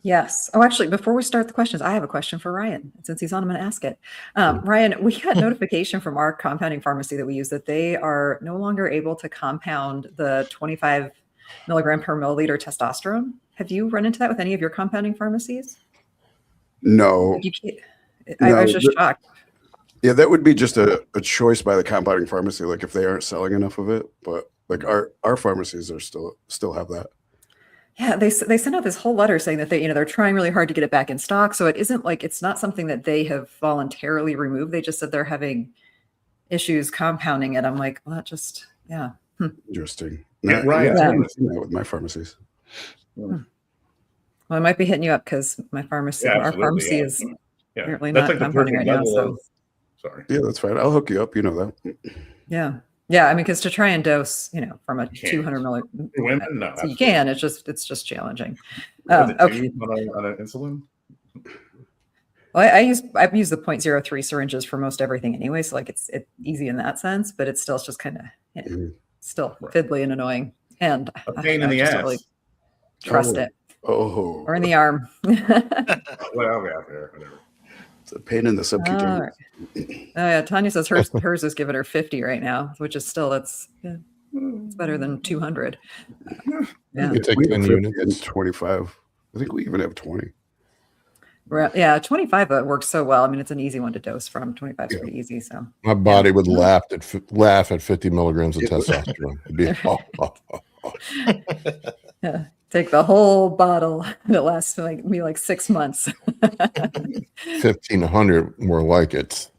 Yes. Oh, actually, before we start the questions, I have a question for Ryan. Since he's on, I'm going to ask it. Ryan, we got notification from our compounding pharmacy that we use that they are no longer able to compound the 25 milligram per milliliter testosterone. Have you run into that with any of your compounding pharmacies? No. I was just shocked. Yeah, that would be just a choice by the compounding pharmacy, like if they aren't selling enough of it. But like our pharmacies are still have that. Yeah, they sent out this whole letter saying that they're trying really hard to get it back in stock. So it's not something that they have voluntarily removed. They just said they're having issues compounding it. I'm like, well, that just Interesting. Yeah, Ryan. I haven't seen that with my pharmacies. Well, I might be hitting you up because my pharmacy, our pharmacy is apparently not compounding right now. So sorry. Yeah, that's fine. I'll hook you up. You know that. Yeah. I mean, because to try and dose, from a 200 milligram, women, no, so you can. It's just challenging. Okay. On an insulin. Well, I've used the 0.03 syringes for most everything anyway, so like it's easy in that sense, but it's just kind of still fiddly and annoying, and a pain in the ass. Really trust it. Oh, or in the arm. Well, whatever. It's a pain in the subcutaneous. Oh yeah, Tanya says hers is giving her 50 right now, which is still it's better than 200. Yeah, You take we 10 have units. and 25. I think we even have 20. Yeah, 25 works so well. I mean, it's an easy one to dose from. 25 is pretty easy. So My body would laugh at 50 milligrams of testosterone. It'd be yeah, take the whole bottle. It lasts like 6 months. 1,500 more like it.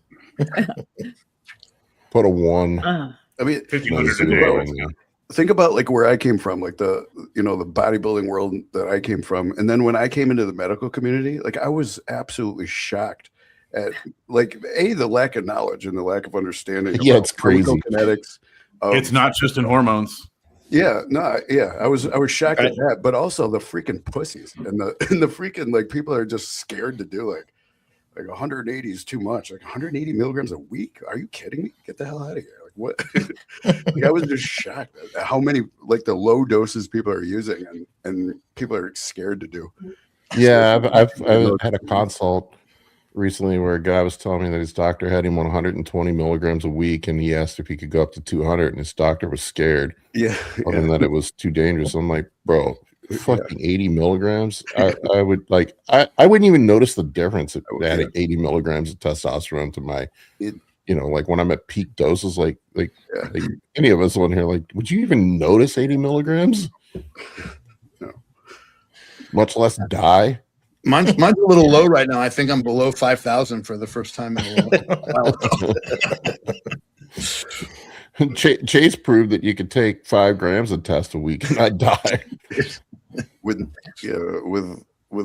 Put a 1. I mean, 1,500 a day. think about like where I came from, like the bodybuilding world that I came from. And then when I came into the medical community, like I was absolutely shocked at like the lack of knowledge and the lack of understanding. Yeah, it's crazy. Kinetics. It's not just in hormones. Yeah, no, yeah. I was shocked at that, but also the freaking pussies and the freaking like people are just scared to do like 180 is too much. Like 180 milligrams a week? Are you kidding me? Get the hell out of here. Like what? Like, I was just shocked at how many like the low doses people are using and people are scared to do. Yeah, I've had a consult recently where a guy was telling me that his doctor had him on 120 milligrams a week, and he asked if he could go up to 200, and his doctor was scared. Yeah, and that it was too dangerous. I'm like, bro, fucking 80 milligrams. I would like I wouldn't even notice the difference of adding 80 milligrams of testosterone to my like when I'm at peak doses, like any of us on here, like, would you even notice 80 milligrams? No. Much less die. Mine's a little low right now. I think I'm below 5,000 for the first time in a while. Chase proved that you could take 5 grams of test a week and not die. with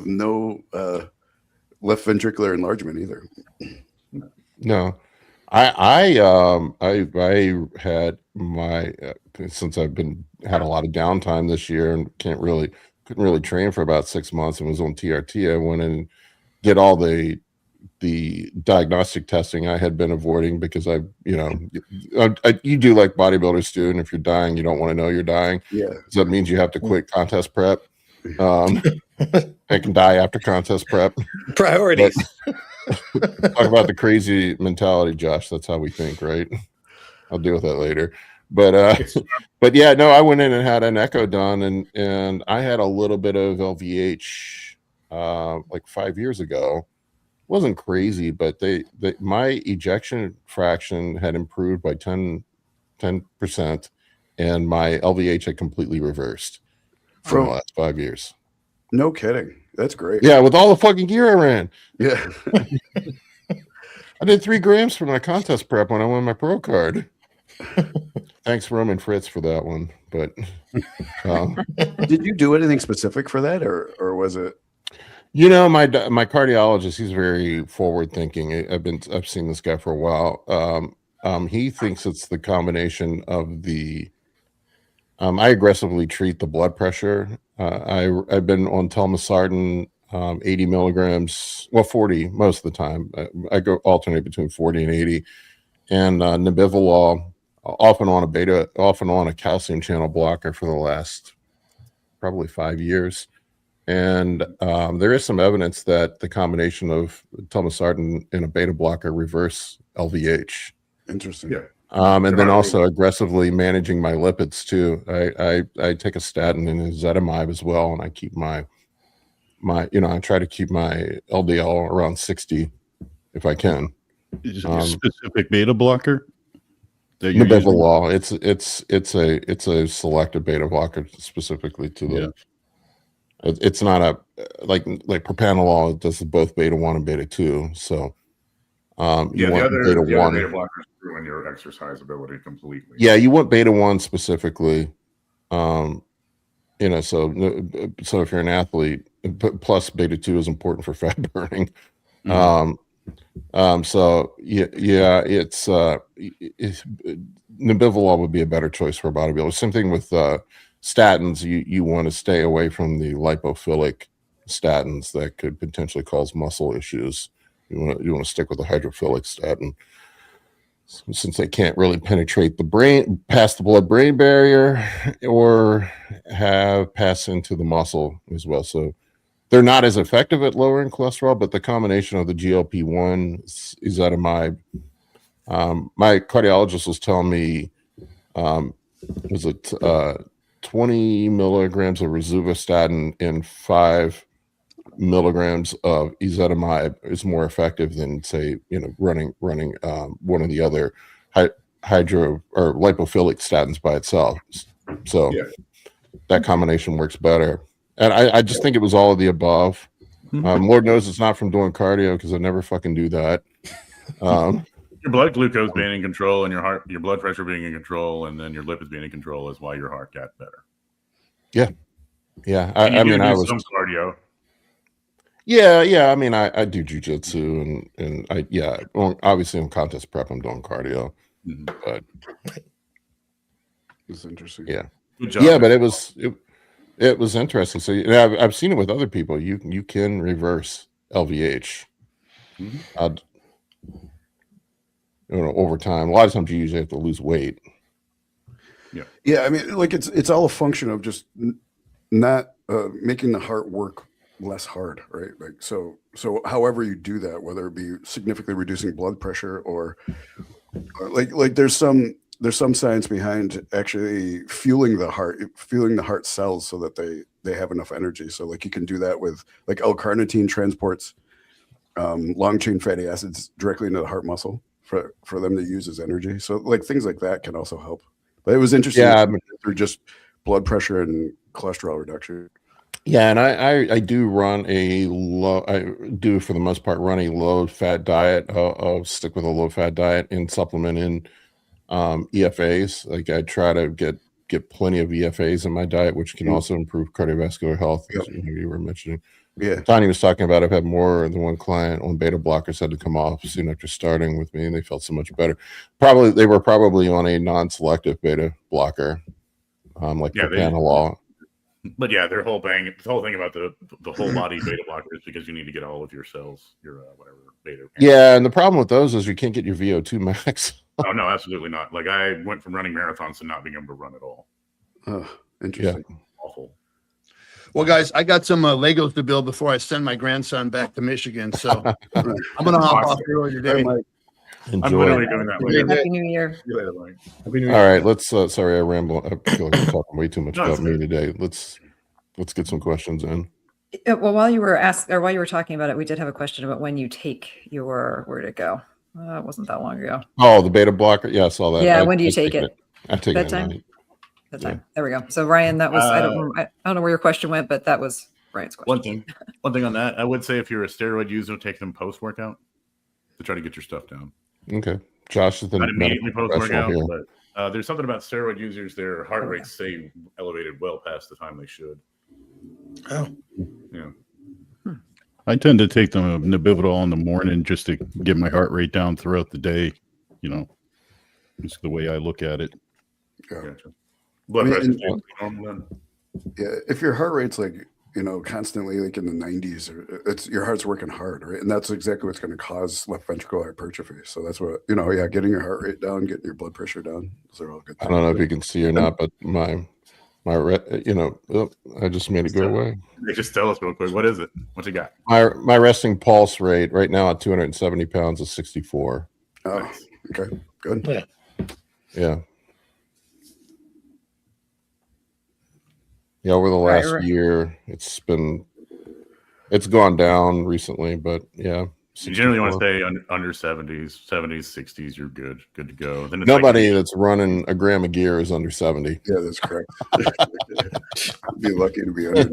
no left ventricular enlargement either. No, I had my since I've had a lot of downtime this year and couldn't really train for about 6 months and was on TRT. I went in and did all the diagnostic testing I had been avoiding because you do like bodybuilders do, and if you're dying, you don't want to know you're dying. Yeah, so that means you have to quit contest prep. I can die after contest prep. Priorities. Talk about the crazy mentality, Josh. That's how we think, right? I'll deal with that later. But yeah, no, I went in and had an echo done, and I had a little bit of LVH like 5 years ago. It wasn't crazy, but my ejection fraction had improved by 10%, and my LVH had completely reversed from the last 5 years. No kidding. That's great. Yeah, with all the fucking gear I ran. Yeah. I did 3 grams for my contest prep when I won my pro card. Thanks, Roman Fritz, for that one. But did you do anything specific for that, or was it? You know, my cardiologist, he's very forward thinking. I've seen this guy for a while. He thinks it's the combination of the. I aggressively treat the blood pressure. I've been on telmisartan, 80 milligrams, well, 40 most of the time. I go alternate between 40 and 80, and nebivolol, off and on a calcium channel blocker for the last probably 5 years. And there is some evidence that the combination of telmisartan and a beta blocker reverse LVH. Interesting. Yeah. And then also aggressively managing my lipids too. I take a statin and ezetimibe as well, and I keep my I try to keep my LDL around 60 if I can. Is it a specific beta blocker? Nebivolol. It's a selective beta blocker specifically to the. Yeah. It's not a like propanolol. It does both beta 1 and beta 2. So you want beta 1. Beta blockers ruin your exercise ability completely. Yeah, you want beta 1 specifically. So if you're an athlete, plus beta 2 is important for fat burning. So it's nebivolol would be a better choice for a bodybuilder. Same thing with statins. You want to stay away from the lipophilic statins that could potentially cause muscle issues. You want to stick with the hydrophilic statin, since they can't really penetrate the brain past the blood-brain barrier or have passed into the muscle as well. So they're not as effective at lowering cholesterol, but the combination of the GLP-1, ezetimibe, my cardiologist was telling me, was it 20 milligrams of rosuvastatin and 5 milligrams of ezetimibe is more effective than, say, running one of the other hydro or lipophilic statins by itself. So that combination works better. And I just think it was all of the above. Lord knows it's not from doing cardio, because I never fucking do that. Your blood glucose being in control and your blood pressure being in control, and then your lipids being in control is why your heart got better. Yeah. I mean, I was some cardio. Yeah. I mean, I do jujitsu and obviously in contest prep, I'm doing cardio. But it's interesting. Yeah. Good job. Yeah, but it was interesting. So I've seen it with other people. You can reverse LVH. Over time. A lot of times you usually have to lose weight. Yeah. I mean, like it's all a function of just not making the heart work less hard, right? Like so however you do that, whether it be significantly reducing blood pressure or like there's some science behind actually fueling the heart cells so that they have enough energy. So like you can do that with like L-carnitine transports long chain fatty acids directly into the heart muscle for them to use as energy. So like things like that can also help. But it was interesting through just blood pressure and cholesterol reduction. Yeah, and I do run a low. I do for the most part run a low fat diet. I'll stick with a low fat diet and supplement in EFAs. Like I try to get plenty of EFAs in my diet, which can also improve cardiovascular health. As you were mentioning. Yeah, Tony was talking about. I've had more than one client on beta blockers had to come off soon after starting with me, and they felt so much better. They were probably on a non-selective beta blocker, like propanolol. But yeah, the whole thing about the whole body beta blocker is because you need to get all of your cells, your whatever beta. Yeah, and the problem with those is you can't get your VO2 max. Oh no, absolutely not. Like I went from running marathons to not being able to run at all. Oh, interesting. Yeah. Awful. Well, guys, I got some Legos to build before I send my grandson back to Michigan. So I'm going to hop off here today. I'm Enjoy. literally doing that later. Happy New Year. See you later, Mike. Happy New Year. All right, let's. Sorry, I ramble. I feel like I'm talking way too much No, about it's me good. today. Let's get some questions in. Well, while you were talking about it, we did have a question about when you take your, where'd it go? It wasn't that long ago. Oh, the beta blocker. Yeah, I saw that. Yeah, when do you take it? I take it at Bedtime? night. That time. There we go. So Ryan, that was I Uh, don't know where your question went, but that was Ryan's question. One thing on that, I would say if you're a steroid user, take them post workout to try to get your stuff down. Okay, Josh is the Not immediately medical post workout, professional here. but there's something about steroid users; their heart rates stay elevated well past the time they should. Oh, Yeah. I tend to take the Nabivital in the morning just to get my heart rate down throughout the day. It's the way I look at it. Yeah. Gotcha. Blood I mean, pressure and- stays normal then. Yeah, if your heart rate's like, constantly like in the 90s, or it's your heart's working hard, right? And that's exactly what's going to cause left ventricular hypertrophy. So that's what, getting your heart rate down, getting your blood pressure down. Those are all good I things. don't know if you can see or not, but my I just made it go away. Hey, just tell us real quick. What is it? What you got? My resting pulse rate right now at 270 pounds is 64. Oh, okay, good. yeah. Yeah. Yeah, over the last right. year, it's gone down recently, but yeah. You generally want to 64. stay under 70s, 60s. You're good to go. Then it's Nobody that's running a gram of gear is under 70. Yeah, that's correct. Be lucky to be under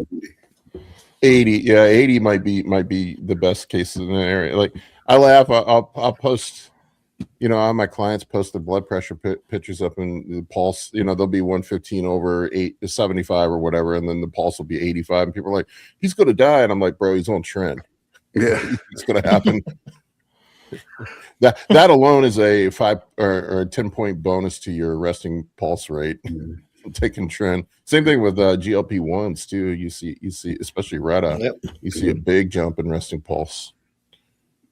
80, yeah, 80 might be the best case scenario. Like I laugh, I'll post, all my clients post their blood pressure pictures up in the pulse. They'll be 115 over 75 or whatever, and then the pulse will be 85, and people are like, "He's going to die," and I'm like, "Bro, he's on trend. Yeah, It's going to happen." that alone is a 5 or a 10-point bonus to your resting pulse rate. Taking trend. Same thing with GLP-1s too. You see, especially Retta. Yep. You see a big jump in resting pulse.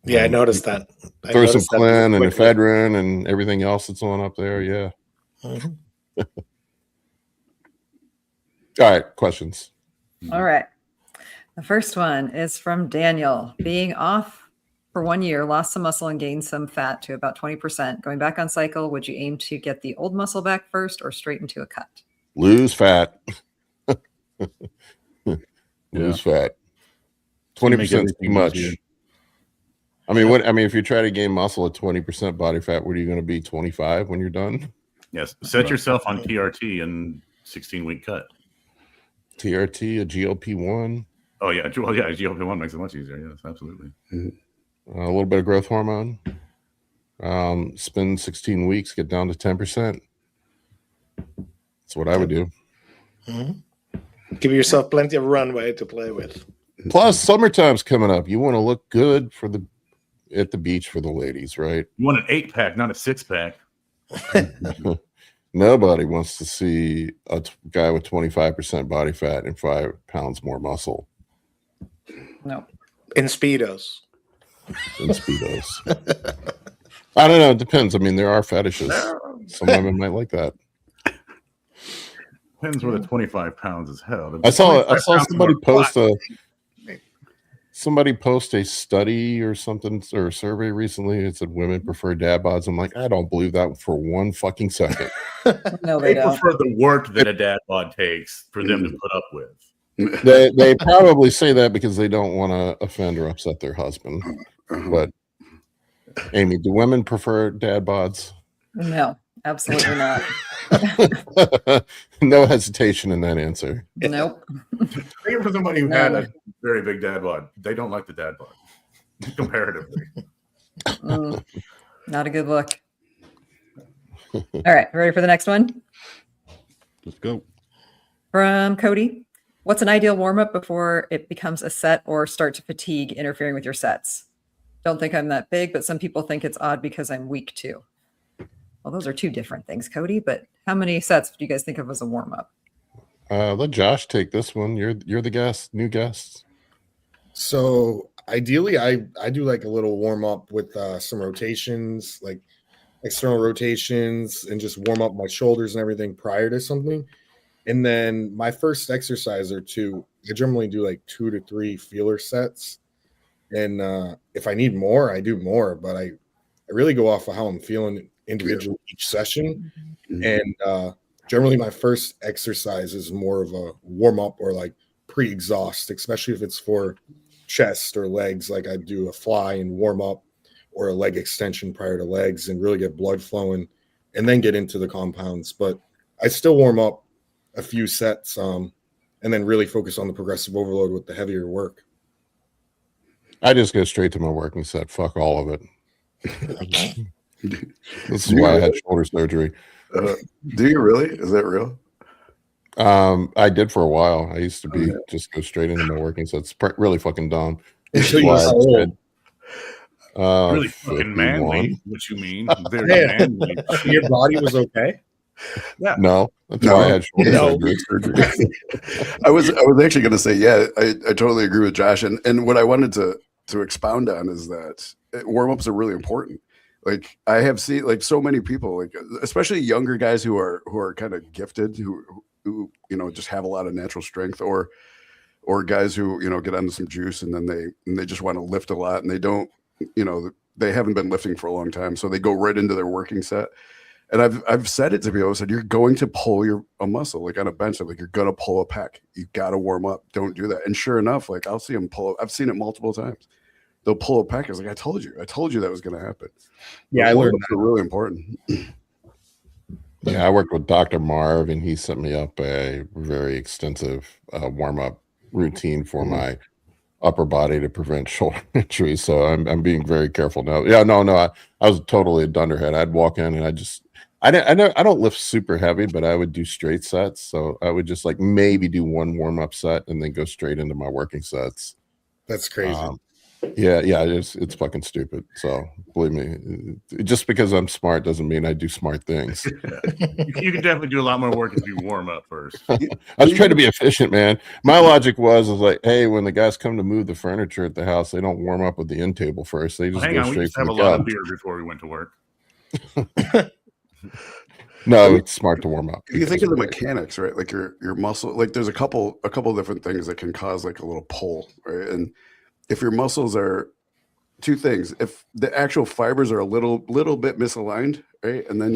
Yeah, I noticed that. I Throw some noticed that Clen and quickly. ephedrine and everything else that's on up there. Yeah. Mhm. All right. Questions. All right. The first one is from Daniel. Being off for 1 year, lost some muscle and gained some fat to about 20%. Going back on cycle, would you aim to get the old muscle back first or straight into a cut? Lose fat. Lose fat. 20% is too everything much. easier. I mean, if you try to gain muscle at 20% body fat, what are you going to be? 25 when you're done? Yes. Set yourself on TRT and 16-week cut. TRT, a GLP-1, Oh yeah, well yeah, GLP-1 makes it much easier. Yes, absolutely. a little bit of growth hormone. Spend 16 weeks, get down to 10%. That's what I would do. Mhm. Give yourself plenty of runway to play with. Plus, summertime's coming up. You want to look good at the beach for the ladies, right? You want an 8-pack, not a 6-pack. Nobody wants to see a guy with 25% body fat and 5 pounds more muscle No. In Speedos. in Speedos. I don't know. It depends. I mean, there are fetishes. Some women might like that. Depends where the 25 pounds is held. If I it's saw 25 pounds somebody more post a study or something or a survey recently. It said women prefer dad bods. I'm like, I don't believe that for one fucking second. No, They they don't. prefer the work that a dad bod takes for them to put up with. They probably say that because they don't want to offend or upset their husband. But Amy, do women prefer dad bods? No, absolutely not. No hesitation in that answer. Nope. Think for somebody who had a very big dad bod. They don't like the dad bod comparatively. Not a good look. All right, ready for the next one? Let's go. From Cody. What's an ideal warm-up before it becomes a set or start to fatigue, interfering with your sets? Don't think I'm that big, but some people think it's odd because I'm weak too. Well, those are two different things, Cody, but how many sets do you guys think of as a warm-up? Let Josh take this one. You're the guest, new guest. So ideally, I do like a little warm up with some rotations, like external rotations, and just warm up my shoulders and everything prior to something. And then my first exercise or two, I generally do like 2 to 3 feeler sets. And if I need more, I do more. But I really go off of how I'm feeling individually each session. And generally, my first exercise is more of a warm up or like pre-exhaust, especially if it's for chest or legs. Like I do a fly and warm up, or a leg extension prior to legs, and really get blood flowing, and then get into the compounds. But I still warm up a few sets, and then really focus on the progressive overload with the heavier work. I just go straight to my working set. Fuck all of it. This is why I had shoulder surgery. Do you really? Is that real? I did for a while. I used to be just go straight into my working sets. Really fucking dumb. Until you got old. Really fucking manly, what you mean? Very manly. Your body was okay? Yeah. No, that's why I had shoulder surgery. I was actually going to say, yeah, I totally agree with Josh. And what I wanted to expound on is that warm-ups are really important. Like I have seen like so many people, like especially younger guys who are kind of gifted, who you know just have a lot of natural strength, or guys who you know get onto some juice and then they just want to lift a lot and they don't, you know, they haven't been lifting for a long time, so they go right into their working set. And I've said it to people. I said, you're going to pull a muscle, like on a bench, like you're gonna pull a pec. You got to warm up. Don't do that. And sure enough, like I'll see them pull. I've seen it multiple times. They'll pull a pec. I was like, I told you that was going to happen. Yeah, I learned that. Really important. Yeah, I worked with Dr. Marv, and he set me up a very extensive warm-up routine for my upper body to prevent shoulder injury. So I'm being very careful now. Yeah, no, I was totally a dunderhead. I'd walk in and I don't lift super heavy, but I would do straight sets. So I would just like maybe do one warm-up set and then go straight into my working sets. That's crazy. Yeah, it's fucking stupid. So believe me, just because I'm smart doesn't mean I do smart things. You can definitely do a lot more work if you warm up first. I was trying to be efficient, man. My logic was like, hey, when the guys come to move the furniture at the house, they don't warm up with the end table first. They just go straight we used to for have the a lot couch. of beer before we went to work. No, it's smart to warm up. You think of the mechanics, right? Like your muscle, like there's a couple different things that can cause like a little pull, right? And if your muscles are two things, if the actual fibers are a little bit misaligned, right, and then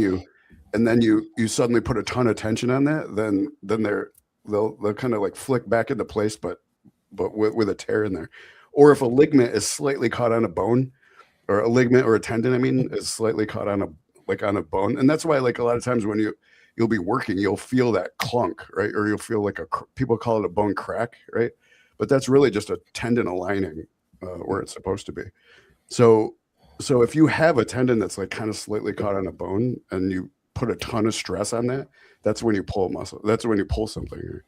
you suddenly put a ton of tension on that, then they'll kind of like flick back into place, but with a tear in there. Or if a ligament is slightly caught on a bone, or a ligament or a tendon, I mean, is slightly caught on a bone, and that's why like a lot of times when you'll be working, you'll feel that clunk, right, or you'll feel like people call it a bone crack, right. But that's really just a tendon aligning where it's supposed to be. So if you have a tendon that's like kind of slightly caught on a bone and you put a ton of stress on that, that's when you pull a muscle. That's when you pull something, or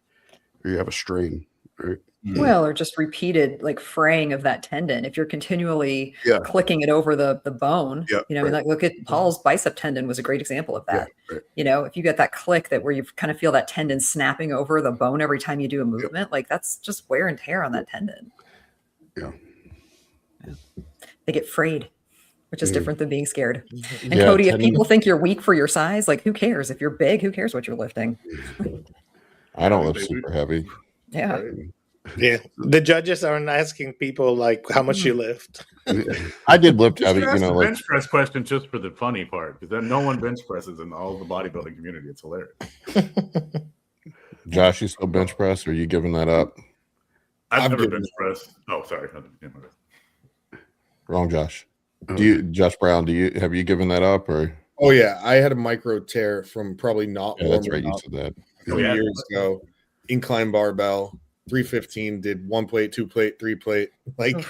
you have a strain, right? Well, or just repeated like fraying of that tendon. If you're continually clicking it over the bone, you know, I mean, like look at Paul's bicep tendon was a great example of that. You know, if you get that click where you kind of feel that tendon snapping over the bone every time you do a movement, like that's just wear and tear on that tendon. Yeah. They get frayed, which is different than being scared. And Cody, if people think you're weak for your size, like who cares? If you're big, who cares what you're lifting? I don't lift super heavy. Yeah. Yeah, the judges aren't asking people like how much you lift. I did lift heavy, Just you know, the like bench press question just for the funny part, because then no one bench presses in all the bodybuilding community. It's hilarious. Josh, you still bench press, or are you giving that up? I've never bench pressed. Oh, sorry. Wrong, Josh. Josh Brown? Have you given that up, or? Oh yeah, I had a micro tear from probably not. Yeah, that's right. You said that. 3 years ago. Incline barbell, 315. Did 1 plate, 2 plate, 3 plate. Like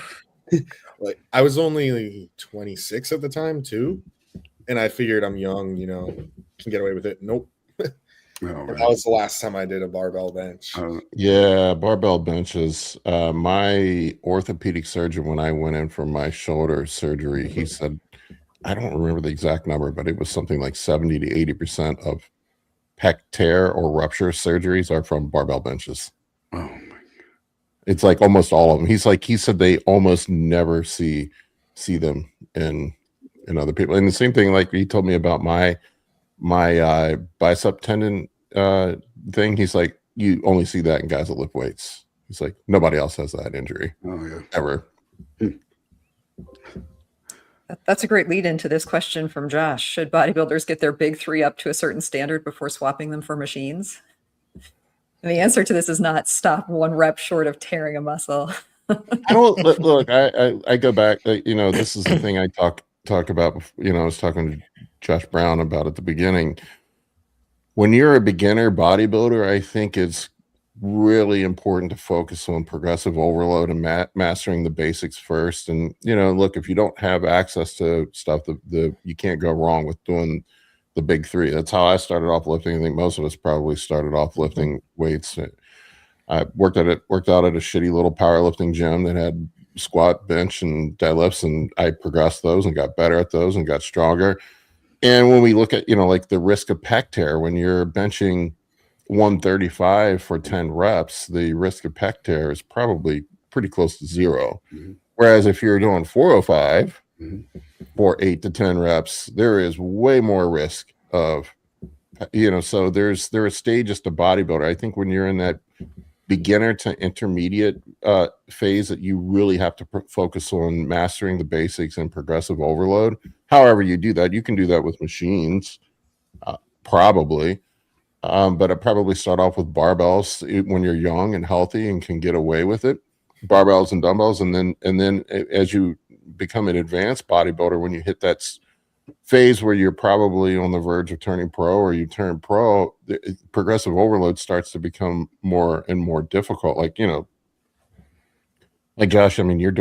I was only 26 at the time too, and I figured I'm young, you know, can get away with it. Nope. That was the last time I did a barbell bench. Yeah, barbell benches. My orthopedic surgeon, when I went in for my shoulder surgery, he said, I don't remember the exact number, but it was something like 70 to 80% of pec tear or rupture surgeries are from barbell benches. Oh my God. It's like almost all of them. He said they almost never see them in other people. And the same thing, like he told me about my bicep tendon thing. He's like, you only see that in guys that lift weights. He's like, nobody else has that injury ever. That's a great lead into this question from Josh. Should bodybuilders get their big three up to a certain standard before swapping them for machines? And the answer to this is not stop one rep short of tearing a muscle. I don't look. I go back. This is the thing I talk about. I was talking to Josh Brown about at the beginning. When you're a beginner bodybuilder, I think it's really important to focus on progressive overload and mastering the basics first. And look, if you don't have access to stuff, you can't go wrong with doing the big three. That's how I started off lifting. I think most of us probably started off lifting weights. I worked out at a shitty little powerlifting gym that had squat, bench, and deadlifts, and I progressed those and got better at those and got stronger. And when we look at like the risk of pec tear, when you're benching 135 for 10 reps, the risk of pec tear is probably pretty close to 0. Whereas if you're doing 405 for 8 to 10 reps, there is way more risk of so there are stages to bodybuilder. I think when you're in that beginner to intermediate phase, that you really have to focus on mastering the basics and progressive overload. However you do that, you can do that with machines, probably. But I probably start off with barbells when you're young and healthy and can get away with it, barbells and dumbbells, and then as you become an advanced bodybuilder, when you hit that phase where you're probably on the verge of turning pro or you turn pro, progressive overload starts to become more and more difficult. Like Josh, I mean, you're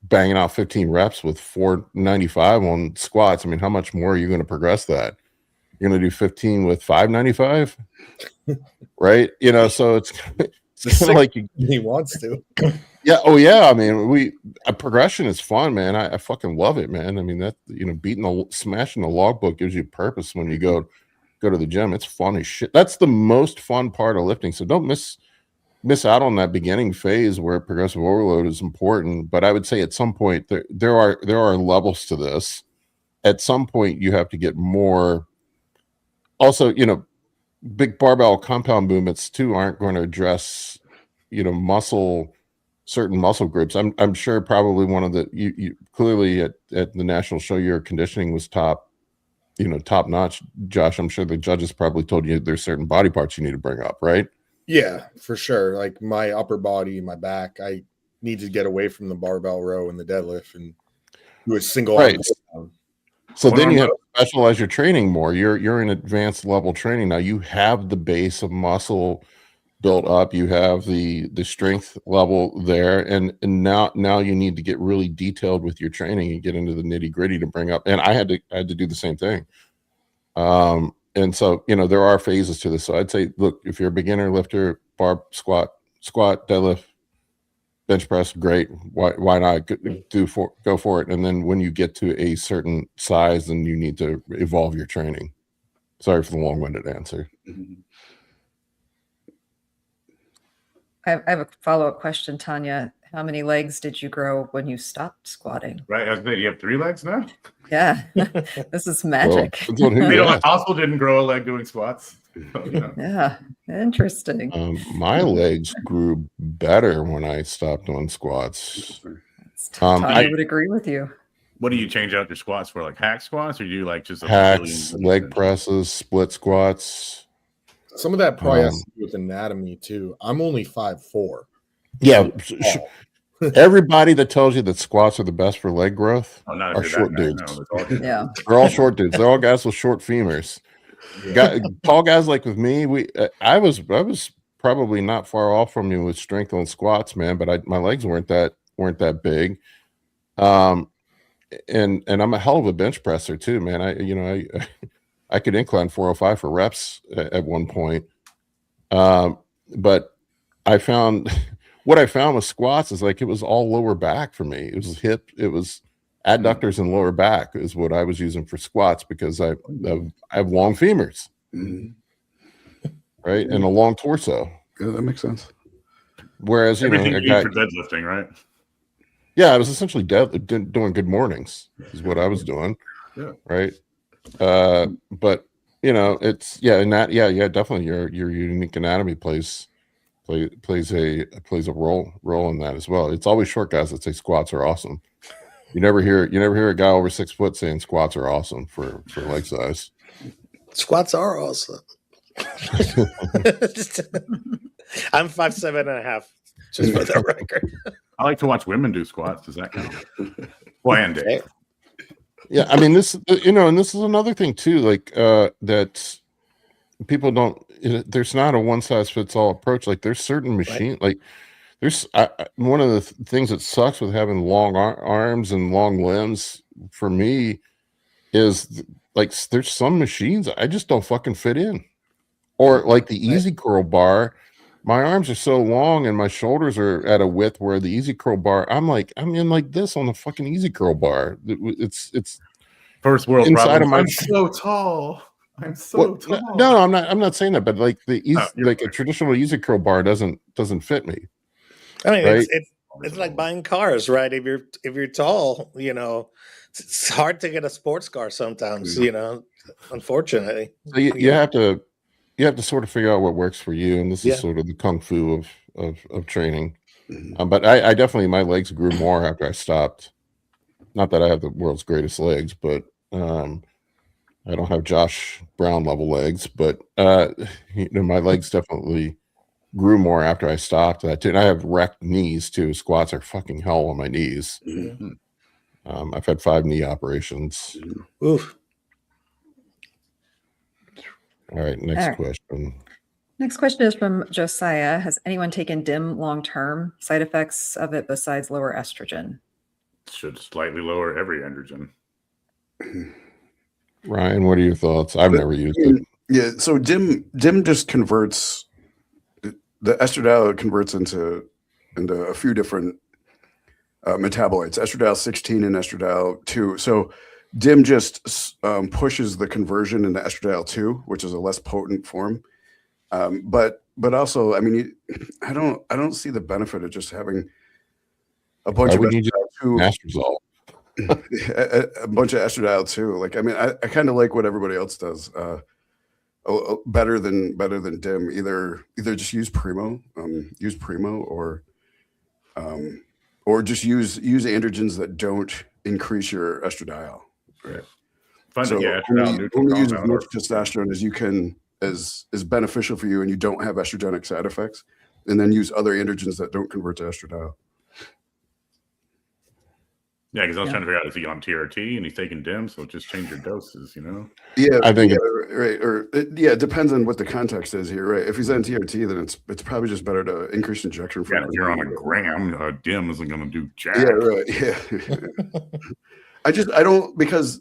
banging out 15 reps with 495 on squats. I mean, how much more are you going to progress that? You're going to do 15 with 595, right? So it's kind of like he wants to. Yeah. Oh yeah. I mean, progression is fun, man. I fucking love it, man. I mean, that smashing the logbook gives you purpose when you go to the gym. It's fun as shit. That's the most fun part of lifting. So don't miss out on that beginning phase where progressive overload is important. But I would say at some point there are levels to this. At some point you have to get more. Also, big barbell compound movements too aren't going to address, certain muscle groups. I'm sure probably one of the you clearly at the national show your conditioning was top notch. Josh, I'm sure the judges probably told you there's certain body parts you need to bring up, right? Yeah, for sure. Like my upper body, my back, I need to get away from the barbell row and the deadlift and do a single right. arm. So then you have to specialize your training more. You're in advanced level training now. You have the base of muscle built up. You have the strength level there, and now you need to get really detailed with your training and get into the nitty gritty to bring up. And I had to do the same thing. And so there are phases to this. So I'd say, look, if you're a beginner lifter, bar, squat, deadlift, bench press, great. Why not go for it? And then when you get to a certain size, then you need to evolve your training. Sorry for the long-winded answer. I have a follow-up question, Tanya. How many legs did you grow when you stopped squatting? Right. I was saying, you have 3 legs now? Yeah, this is magic. My also didn't grow a leg doing squats. Yeah, interesting. My legs grew better when I stopped doing squats. I would agree with you. What do you change out your squats for? Like hack squats, or do you like just hacks, leg presses, split squats? Some of that probably has to do with anatomy too. I'm only 5'4". Yeah. Everybody that tells you that squats are the best for leg growth are short dudes. Yeah, they're all short dudes. They're all guys with short femurs. Tall guys like with me, I was probably not far off from you with strength on squats, man. But my legs weren't that big. And I'm a hell of a bench presser too, man. I could incline 405 for reps at one point. But I found what I found with squats is like it was all lower back for me. It was hip, it was adductors and lower back is what I was using for squats because I have long femurs, right, and a long torso. Yeah, that makes sense. Whereas everything you need for deadlifting, right? Yeah, I was essentially doing good mornings is what I was doing. Yeah. Right. But you know, it's definitely your unique anatomy plays a role in that as well. It's always short guys that say squats are awesome. You never hear a guy over 6 foot saying squats are awesome for leg size. Squats are awesome. I'm 5'7.5", just for the record. I like to watch women do squats. Does that count? Boy and Dave. Yeah, I mean this, you know, and this is another thing too, like that people don't. There's not a one size fits all approach. Like there's certain machine, like there's one of the things that sucks with having long arms and long limbs for me is like there's some machines I just don't fucking fit in, or like the easy curl bar. My arms are so long and my shoulders are at a width where the easy curl bar, I'm in like this on the fucking easy curl bar. It's first world inside problem. of my. I'm so tall. I'm so tall. No, I'm not saying that, but like the easy, like a traditional easy curl bar doesn't fit me. I mean, right? it's like buying cars, right? If you're tall, you know, it's hard to get a sports car sometimes, you know, unfortunately. So you have to sort of figure out what works for you, and this is sort of the kung fu of training. But I definitely, my legs grew more after I stopped. Not that I have the world's greatest legs, but I don't have Josh Brown level legs, but you know, my legs definitely grew more after I stopped that too. And I have wrecked knees too. Squats are fucking hell on my knees. I've had 5 knee operations. Oof. All right, next question. Next question is from Josiah. Has anyone taken DIM long-term? Side effects of it besides lower estrogen? Should slightly lower every androgen. Ryan, what are your thoughts? I've never used it. Yeah, so DIM just converts, the estradiol converts into a few different metabolites, estradiol 16 and estradiol 2. So DIM just pushes the conversion into estradiol 2, which is a less potent form. But also, I mean, I don't see the benefit of just having a bunch of estradiol 2. A bunch of estradiol 2. Like, I mean, I kind of like what everybody else does. Better than DIM. Either just use Primo, or just use androgens that don't increase your estradiol. Right. So only use as much testosterone as you can, as beneficial for you, and you don't have estrogenic side effects, and then use other androgens that don't convert to estradiol. Yeah, because I was trying to figure out, is he on TRT and he's taking DIM, so just change your doses, you know? Yeah, I think right. Or it depends on what the context is here, right? If he's on TRT, then it's probably just better to increase injection. Yeah, if you're on a gram, DIM isn't going to do jack. Yeah, right. Yeah. I don't, because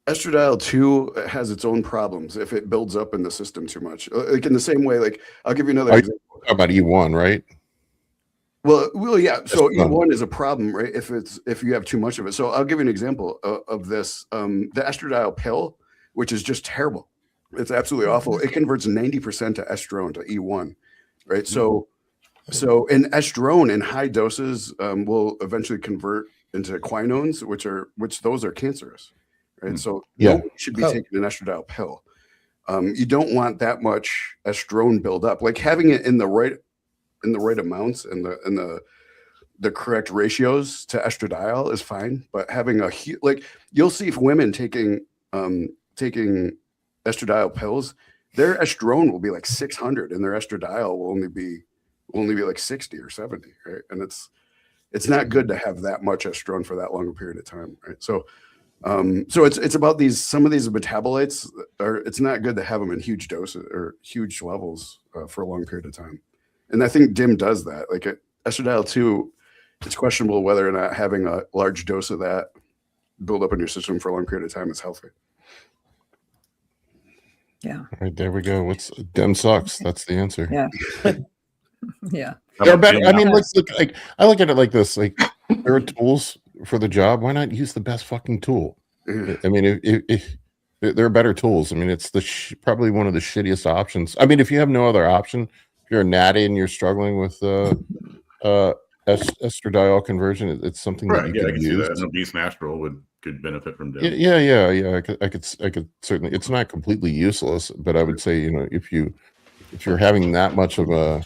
estradiol 2 has its own problems if it builds up in the system too much. Like in the same way, like I'll give you another example. About E1, right? Well, yeah. So E1 is a problem, right? If you have too much of it. So I'll give you an example of this. The estradiol pill, which is just terrible. It's absolutely awful. It converts 90% to estrone, to E1, right? So in estrone in high doses will eventually convert into quinones, which those are cancerous, right? So nobody should be taking an estradiol pill. You don't want that much estrone build up. Like having it in the right amounts and the correct ratios to estradiol is fine, but having like you'll see if women taking estradiol pills, their estrone will be like 600 and their estradiol will only be like 60 or 70, right? And it's not good to have that much estrone for that long a period of time, right? So it's about some of these metabolites it's not good to have them in huge doses or huge levels for a long period of time. And I think DIM does that. Like estradiol 2, it's questionable whether or not having a large dose of that build up in your system for a long period of time is healthy. Yeah. All right, there we go. DIM sucks. That's the answer. Yeah. Yeah. They're better. I mean, like I look at it like this: like there are tools for the job. Why not use the best fucking tool? I mean, if there are better tools. I mean, it's probably one of the shittiest options. I mean, if you have no other option. You're a natty and you're struggling with estradiol conversion, it's something that you I can can use. see that. No Beast Natural could benefit from doing. Yeah. I could certainly. It's not completely useless, but I would say, if you're having that much of a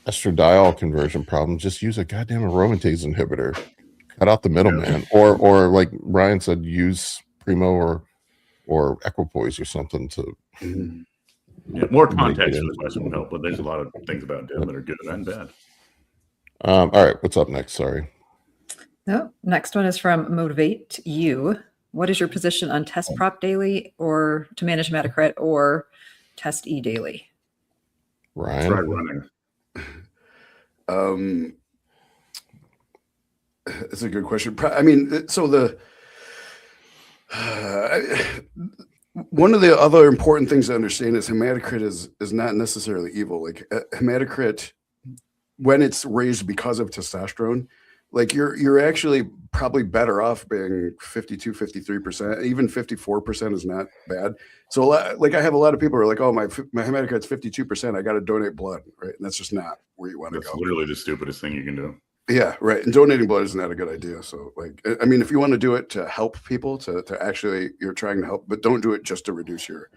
estradiol conversion problem, just use a goddamn aromatase inhibitor. Cut out the middleman, or like Ryan said, use Primo or Equipoise or something to. Yeah, more context for the question will help, but there's a lot of things about DIM that are good and bad. All right, what's up next? Sorry. No, next one is from Motivate You. What is your position on test prop daily or to manage hematocrit or test E daily? Ryan. Try running. It's a good question. I mean, so one of the other important things to understand is hematocrit is not necessarily evil. Like hematocrit, when it's raised because of testosterone, like you're actually probably better off being 52, 53%, even 54% is not bad. So like I have a lot of people who are like, oh, my hematocrit's 52%. I got to donate blood, right? And that's just not where you want to go. That's literally the stupidest thing you can do. Yeah, right. And donating blood is not a good idea. So like, I mean, if you want to do it to help people, to actually, you're trying to help, but don't do it just to reduce your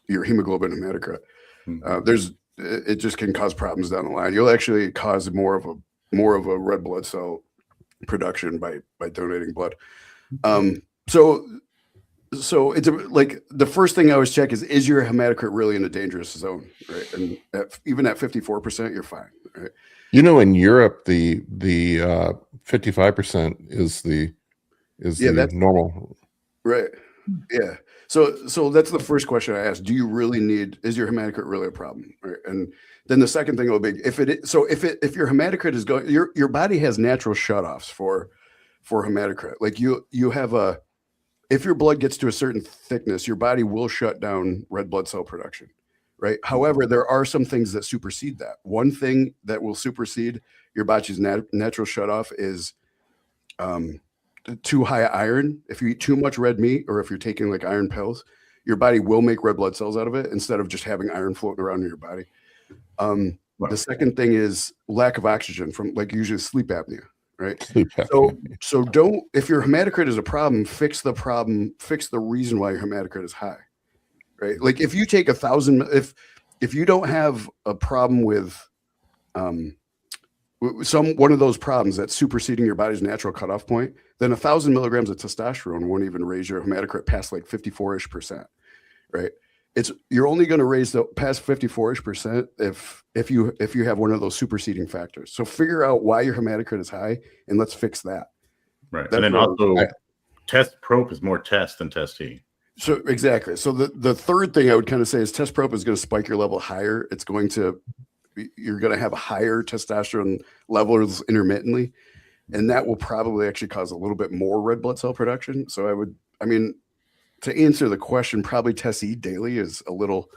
hemoglobin hematocrit. It just can cause problems down the line. You'll actually cause more of a red blood cell production by donating blood. So it's like the first thing I always check is your hematocrit really in a dangerous zone, right? And even at 54%, you're fine, right? In Europe, the 55% is the normal, right? Yeah. So that's the first question I ask. Do you really is your hematocrit really a problem? Right. And then the second thing will be if your hematocrit is going, your body has natural shutoffs for hematocrit. Like you have if your blood gets to a certain thickness, your body will shut down red blood cell production. Right. However, there are some things that supersede that. One thing that will supersede your body's natural shutoff is too high iron. If you eat too much red meat, or if you're taking like iron pills, your body will make red blood cells out of it instead of just having iron floating around in your body. The second thing is lack of oxygen from like usually sleep apnea, right? So don't, if your hematocrit is a problem, fix the reason why your hematocrit is high, right? Like if you take 1,000, if you don't have a problem with one of those problems that's superseding your body's natural cutoff point, then 1,000 milligrams of testosterone won't even raise your hematocrit past like 54-ish%, right? You're only going to raise the past 54-ish% if you have one of those superseding factors. So figure out why your hematocrit is high and let's fix that. Right. And then also test prop is more test than test E. So exactly. So the third thing I would kind of say is test prop is going to spike your level higher. You're going to have higher testosterone levels intermittently, and that will probably actually cause a little bit more red blood cell production. So to answer the question, probably test E daily is a little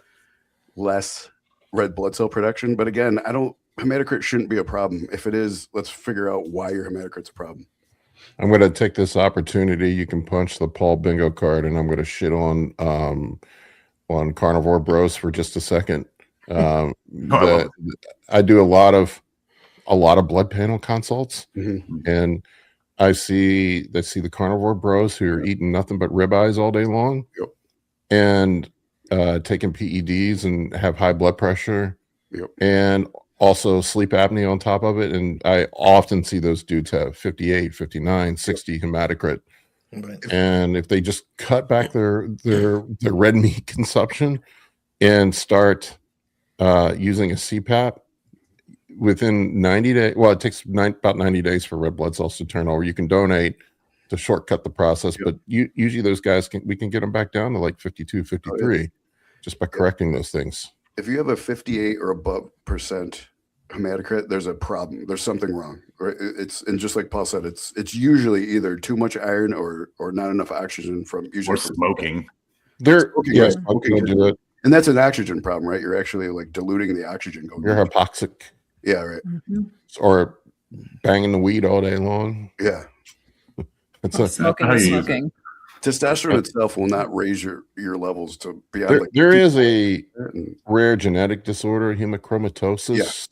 less red blood cell production. But again, hematocrit shouldn't be a problem. If it is, let's figure out why your hematocrit's a problem. I'm going to take this opportunity. You can punch the Paul bingo card, and I'm going to shit on Carnivore Bros for just a second. I do a lot of blood panel consults, and I see the Carnivore Bros who are eating nothing but ribeyes all day long, and taking PEDs and have high blood pressure, and also sleep apnea on top of it. And I often see those dudes have 58, 59, 60 hematocrit. Right. And if they just cut back their red meat consumption and start using a CPAP within 90 days, well, it takes about 90 days for red blood cells to turn over. You can donate to shortcut the process, but usually those guys we can get them back down to like 52, 53 just by correcting those things. If you have a 58 or above % hematocrit, there's a problem. There's something wrong. Right? And just like Paul said, it's usually either too much iron or not enough oxygen from smoking. Smoking will do it. And that's an oxygen problem, right? You're actually like diluting the oxygen going. You're hypoxic. Yeah, right. Or banging the weed all day long. Yeah. Smoking. Testosterone itself will not raise your levels to beyond. There is a rare genetic disorder, hemochromatosis,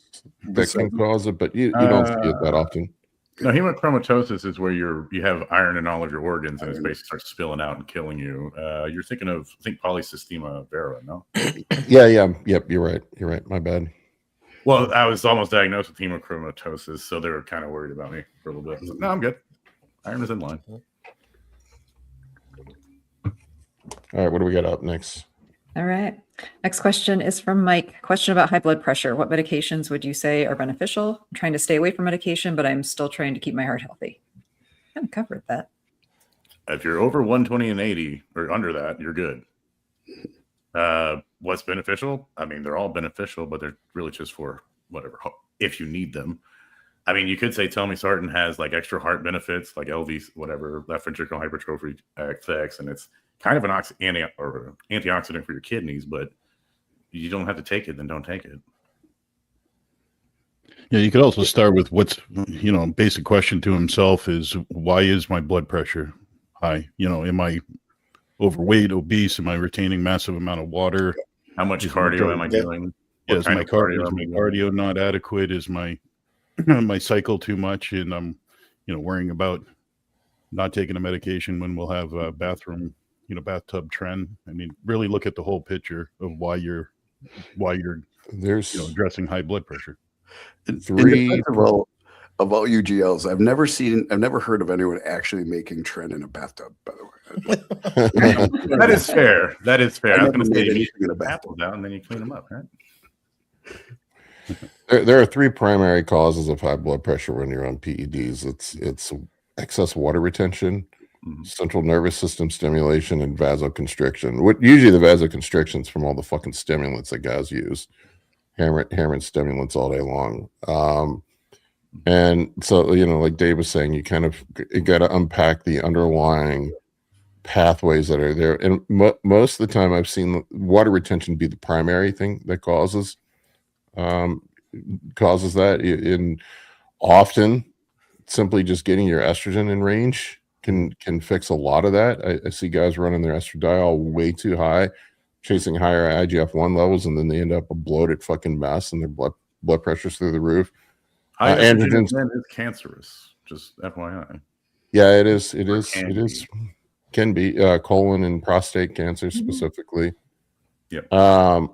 that can cause it, but you don't see it that often. No, hemochromatosis is where you have iron in all of your organs, and it basically starts spilling out and killing you. You're thinking of, I think, polycythemia vera, no? Yep. You're right. My bad. Well, I was almost diagnosed with hemochromatosis, so they were kind of worried about me for a little bit. So, no, I'm good. Iron is in line. All right, what do we got up next? All right. Next question is from Mike. Question about high blood pressure. What medications would you say are beneficial? I'm trying to stay away from medication, but I'm still trying to keep my heart healthy. Kind of covered that. If you're over 120 and 80 or under that, you're good. What's beneficial? I mean, they're all beneficial, but they're really just for whatever, if you need them. I mean, you could say telmisartan has like extra heart benefits, like LV, whatever, left ventricular hypertrophy effects, and it's kind of an antioxidant for your kidneys, but you don't have to take it, then don't take it. Yeah, you could also start with what's, basic question to himself is, why is my blood pressure high? Am I overweight, obese? Am I retaining massive amount of water? How much cardio am I doing? Is my cardio not adequate? Is my my cycle too much? And I'm, worrying about not taking a medication when we'll have a bathtub trend. I mean, really look at the whole picture of why you're addressing high blood pressure. Of all UGLs, I've never heard of anyone actually making trend in a bathtub, by the way. That is fair. I was going to say, you in a bathtub down and then you clean them up, right? There are three primary causes of high blood pressure when you're on PEDs. It's excess water retention, central nervous system stimulation, and vasoconstriction. Usually the vasoconstriction is from all the fucking stimulants that guys use, hammering stimulants all day long. And so, like Dave was saying, you got to unpack the underlying pathways that are there. And most of the time I've seen water retention be the primary thing that causes that. And often simply just getting your estrogen in range can fix a lot of that. I see guys running their estradiol way too high, chasing higher IGF-1 levels, and then they end up a bloated fucking mess and their blood pressure's through the roof. High estrogen is cancerous, just FYI. Yeah, it is. Can be colon and prostate cancer specifically. Yep. But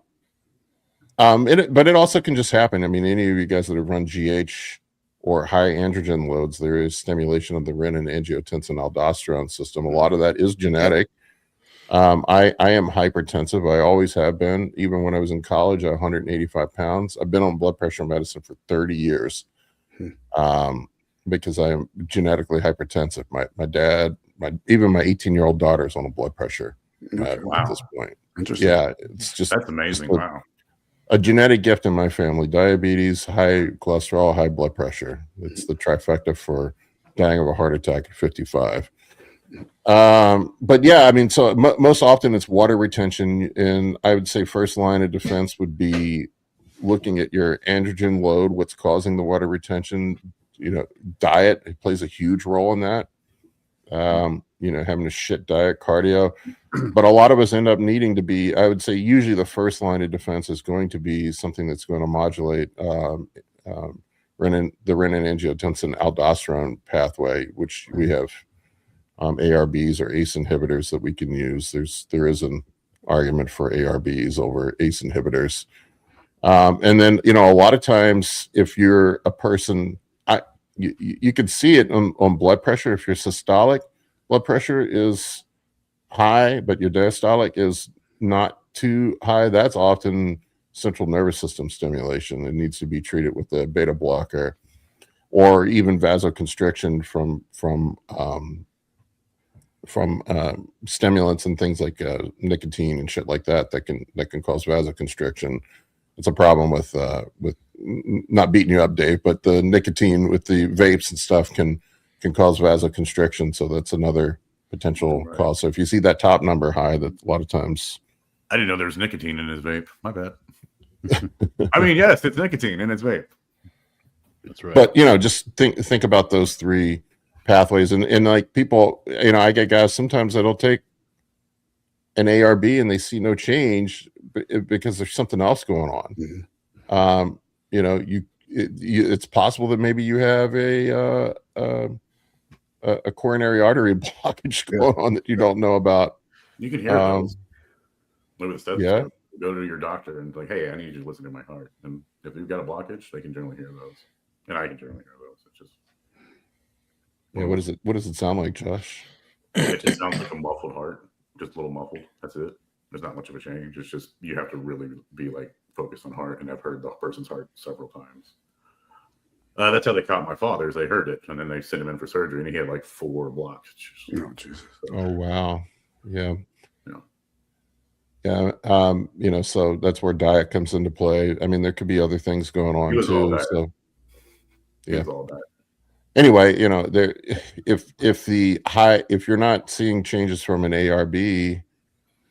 it also can just happen. I mean, any of you guys that have run GH or high androgen loads, there is stimulation of the renin, angiotensin, aldosterone system. A lot of that is genetic. I am hypertensive. I always have been. Even when I was in college, I'm 185 pounds. I've been on blood pressure medicine for 30 years because I am genetically hypertensive. My dad, even my 18-year-old daughter is on a blood pressure at this point. Interesting. Yeah, it's just that's amazing. Wow. A genetic gift in my family: diabetes, high cholesterol, high blood pressure. It's the trifecta for dying of a heart attack at 55. But yeah, I mean, so most often it's water retention, and I would say first line of defense would be looking at your androgen load, what's causing the water retention. Diet, it plays a huge role in that. Having a shit diet, cardio, but a lot of us end up needing to be, I would say usually the first line of defense is going to be something that's going to modulate the renin angiotensin aldosterone pathway, which we have ARBs or ACE inhibitors that we can use. There is an argument for ARBs over ACE inhibitors. And then, a lot of times if you're a person, you can see it on blood pressure. If you're systolic, blood pressure is high, but your diastolic is not too high. That's often central nervous system stimulation. It needs to be treated with a beta blocker, or even vasoconstriction from stimulants and things like nicotine and shit like that can cause vasoconstriction. It's a problem with not beating you up, Dave, but the nicotine with the vapes and stuff can cause vasoconstriction. So that's another potential cause. So if you see that top number high, that a lot of times. I didn't know there was nicotine in his vape. My bad. I mean, yes, it's nicotine in his vape. That's right. But just think about those three pathways, and like people, I get guys sometimes that'll take an ARB and they see no change because there's something else going on. it's possible that maybe you have a coronary artery blockage going on that you don't know about. You can hear those. With a stethoscope, go to your doctor and like, hey, I need you to listen to my heart. And if you've got a blockage, they can generally hear those, and I can generally hear those. It's just What does it sound like, Josh? it just sounds like a muffled heart, just a little muffled. That's it. There's not much of a change. It's just you have to really be like focused on heart. And I've heard the person's heart several times. That's how they caught my father's. They heard it, and then they sent him in for surgery, and he had like 4 blocks. Oh, Jesus. Oh, wow. Yeah. Yeah. Yeah. So that's where diet comes into play. I mean, there could be other things going on too. So, yeah. Anyway, there, if you're not seeing changes from an ARB,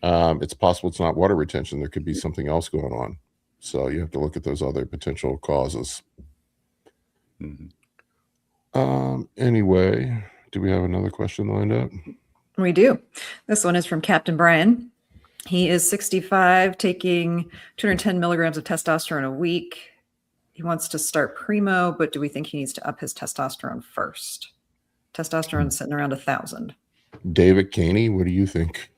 it's possible it's not water retention. There could be something else going on. So you have to look at those other potential causes. Anyway, do we have another question lined up? We do. This one is from Captain Brian. He is 65, taking 210 milligrams of testosterone a week. He wants to start primo, but do we think he needs to up his testosterone first? Testosterone sitting around 1,000. David Caney, what do you think?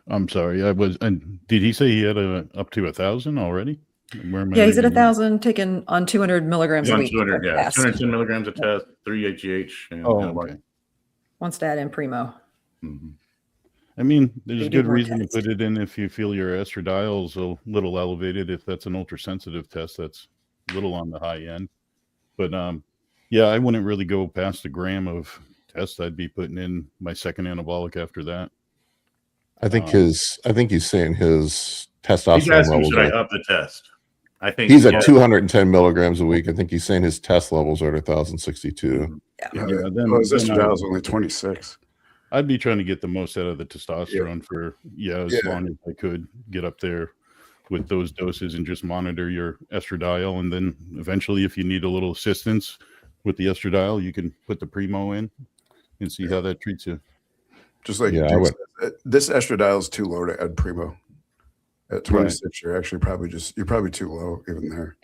I'm sorry. And did he say he had up to 1,000 already? Yeah, he's at 1,000, taken on 200 milligrams a week. 210 milligrams of test, 3 HGH. And okay. Wants to add in primo. Mm-hmm. I mean, there's a good reason to put it in if you feel your estradiol's a little elevated. If that's an ultra-sensitive test, that's a little on the high end. But yeah, I wouldn't really go past a gram of test. I'd be putting in my second anabolic after that. I think he's saying his testosterone levels. Should I up the test? I think he's at 210 milligrams a week. I think he's saying his test levels are at 1,062. Then his estradiol is only 26. I'd be trying to get the most out of the testosterone for as long as I could get up there with those doses and just monitor your estradiol. And then eventually, if you need a little assistance with the estradiol, you can put the primo in and see how that treats you. Just like this estradiol is too low to add primo. At 26, you're actually you're probably too low even there.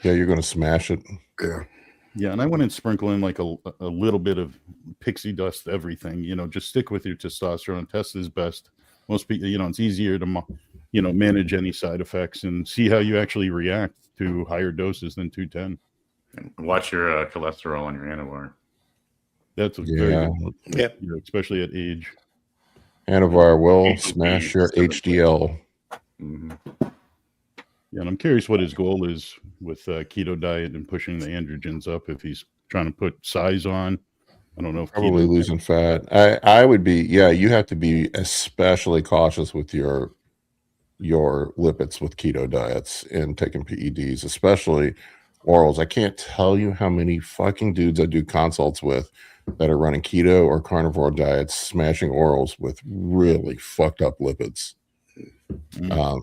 Yeah, you're going to smash it. Yeah, and I wouldn't sprinkle in like a little bit of pixie dust, everything. Just stick with your testosterone. Test is best. Most people, it's easier to, manage any side effects and see how you actually react to higher doses than 210. And watch your cholesterol on your Anavar. That's very good. Yeah, especially at age. Anavar will smash your HDL. Mm-hmm. Yeah, and I'm curious what his goal is with keto diet and pushing the androgens up. If he's trying to put size on, I don't know. If probably losing fat. I would be. Yeah, you have to be especially cautious with your lipids with keto diets and taking PEDs, especially orals. I can't tell you how many fucking dudes I do consults with that are running keto or carnivore diets, smashing orals with really fucked up lipids.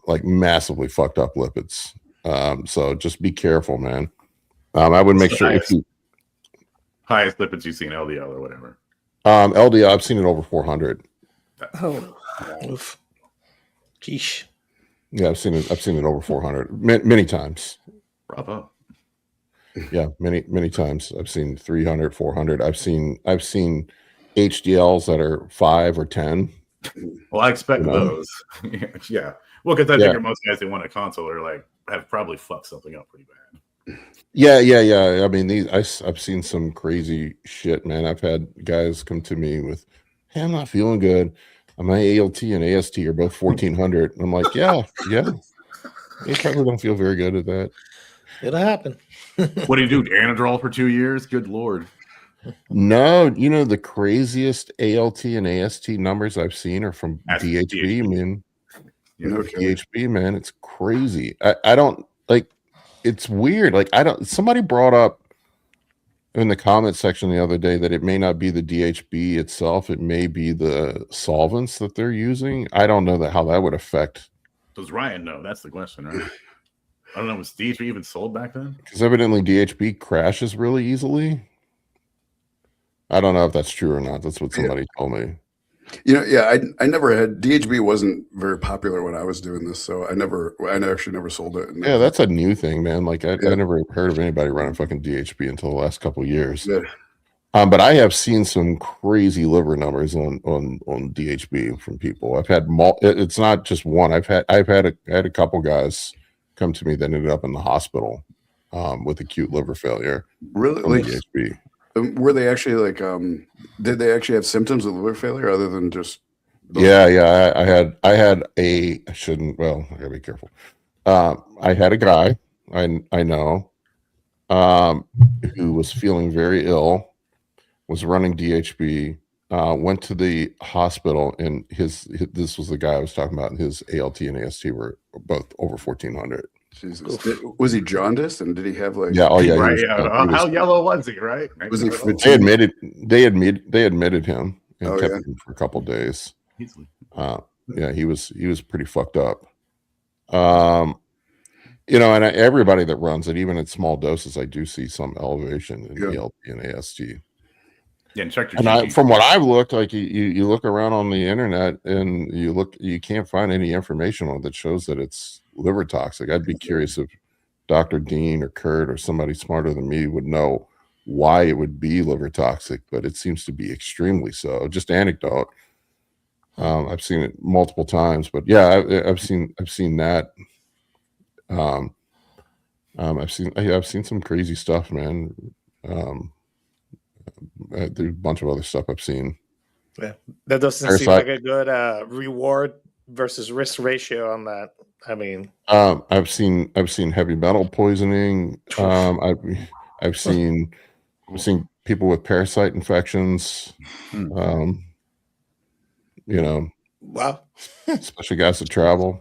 Like massively fucked up lipids. So just be careful, man. I would make sure if you highest lipids you see in LDL or whatever. LDL, I've seen it over 400. Oh, oof. Geesh. Yeah, I've seen it over 400 many times. Bravo. Yeah, many times. I've seen 300, 400. I've seen HDLs that are 5 or 10. Well, I expect those. Yeah. Well, because I figure most guys that want a console are like have probably fucked something up pretty bad. Yeah. I mean, I've seen some crazy shit, man. I've had guys come to me with, "Hey, I'm not feeling good. My ALT and AST are both 1400." And I'm like, yeah. You probably don't feel very good at that. It'll happen. What do you do? Anadrol for 2 years? Good Lord. No, the craziest ALT and AST numbers I've seen are from DHB, man. DHB, man, it's crazy. I don't like. It's weird. Like somebody brought up in the comment section the other day that it may not be the DHB itself. It may be the solvents that they're using. I don't know how that would affect. Does Ryan know? That's the question, right? I don't know. Was DHB even sold back then? Because evidently DHB crashes really easily. I don't know if that's true or not. That's what somebody told me. I never had DHB. Wasn't very popular when I was doing this, so I actually never sold it. Yeah, that's a new thing, man. Like I Yeah. never heard of anybody running fucking DHB until the last couple of years. Yeah. But I have seen some crazy liver numbers on DHB from people. I've had it's not just one. I had a couple guys come to me that ended up in the hospital with acute liver failure. Really? From DHB. Were they actually like did they actually have symptoms of liver failure other than just Yeah, I had a I shouldn't well, I gotta be careful. I had a guy I know who was feeling very ill, was running DHB, went to the hospital, and this was the guy I was talking about, and his ALT and AST were both over 1400. Jesus. Was he jaundiced, and did he have like yeah, oh yeah, right? How yellow was he? Right? Was he fatigued? They admitted him and kept him for a couple days. Yeah, he was pretty fucked up. And everybody that runs it, even at small doses, I do see some elevation in ALT and AST. Yeah, and check your and from what I've looked, like you look around on the internet and you can't find any information on it that shows that it's liver toxic. I'd be curious if Dr. Dean or Kurt or somebody smarter than me would know why it would be liver toxic, but it seems to be extremely so. Just anecdote. I've seen it multiple times, but yeah, I've seen that. I've seen some crazy stuff, man. There's a bunch of other stuff I've seen. Yeah, that doesn't seem like a good reward versus risk ratio on that. I mean, I've seen heavy metal poisoning. I've seen people with parasite infections. Wow. Especially guys that travel.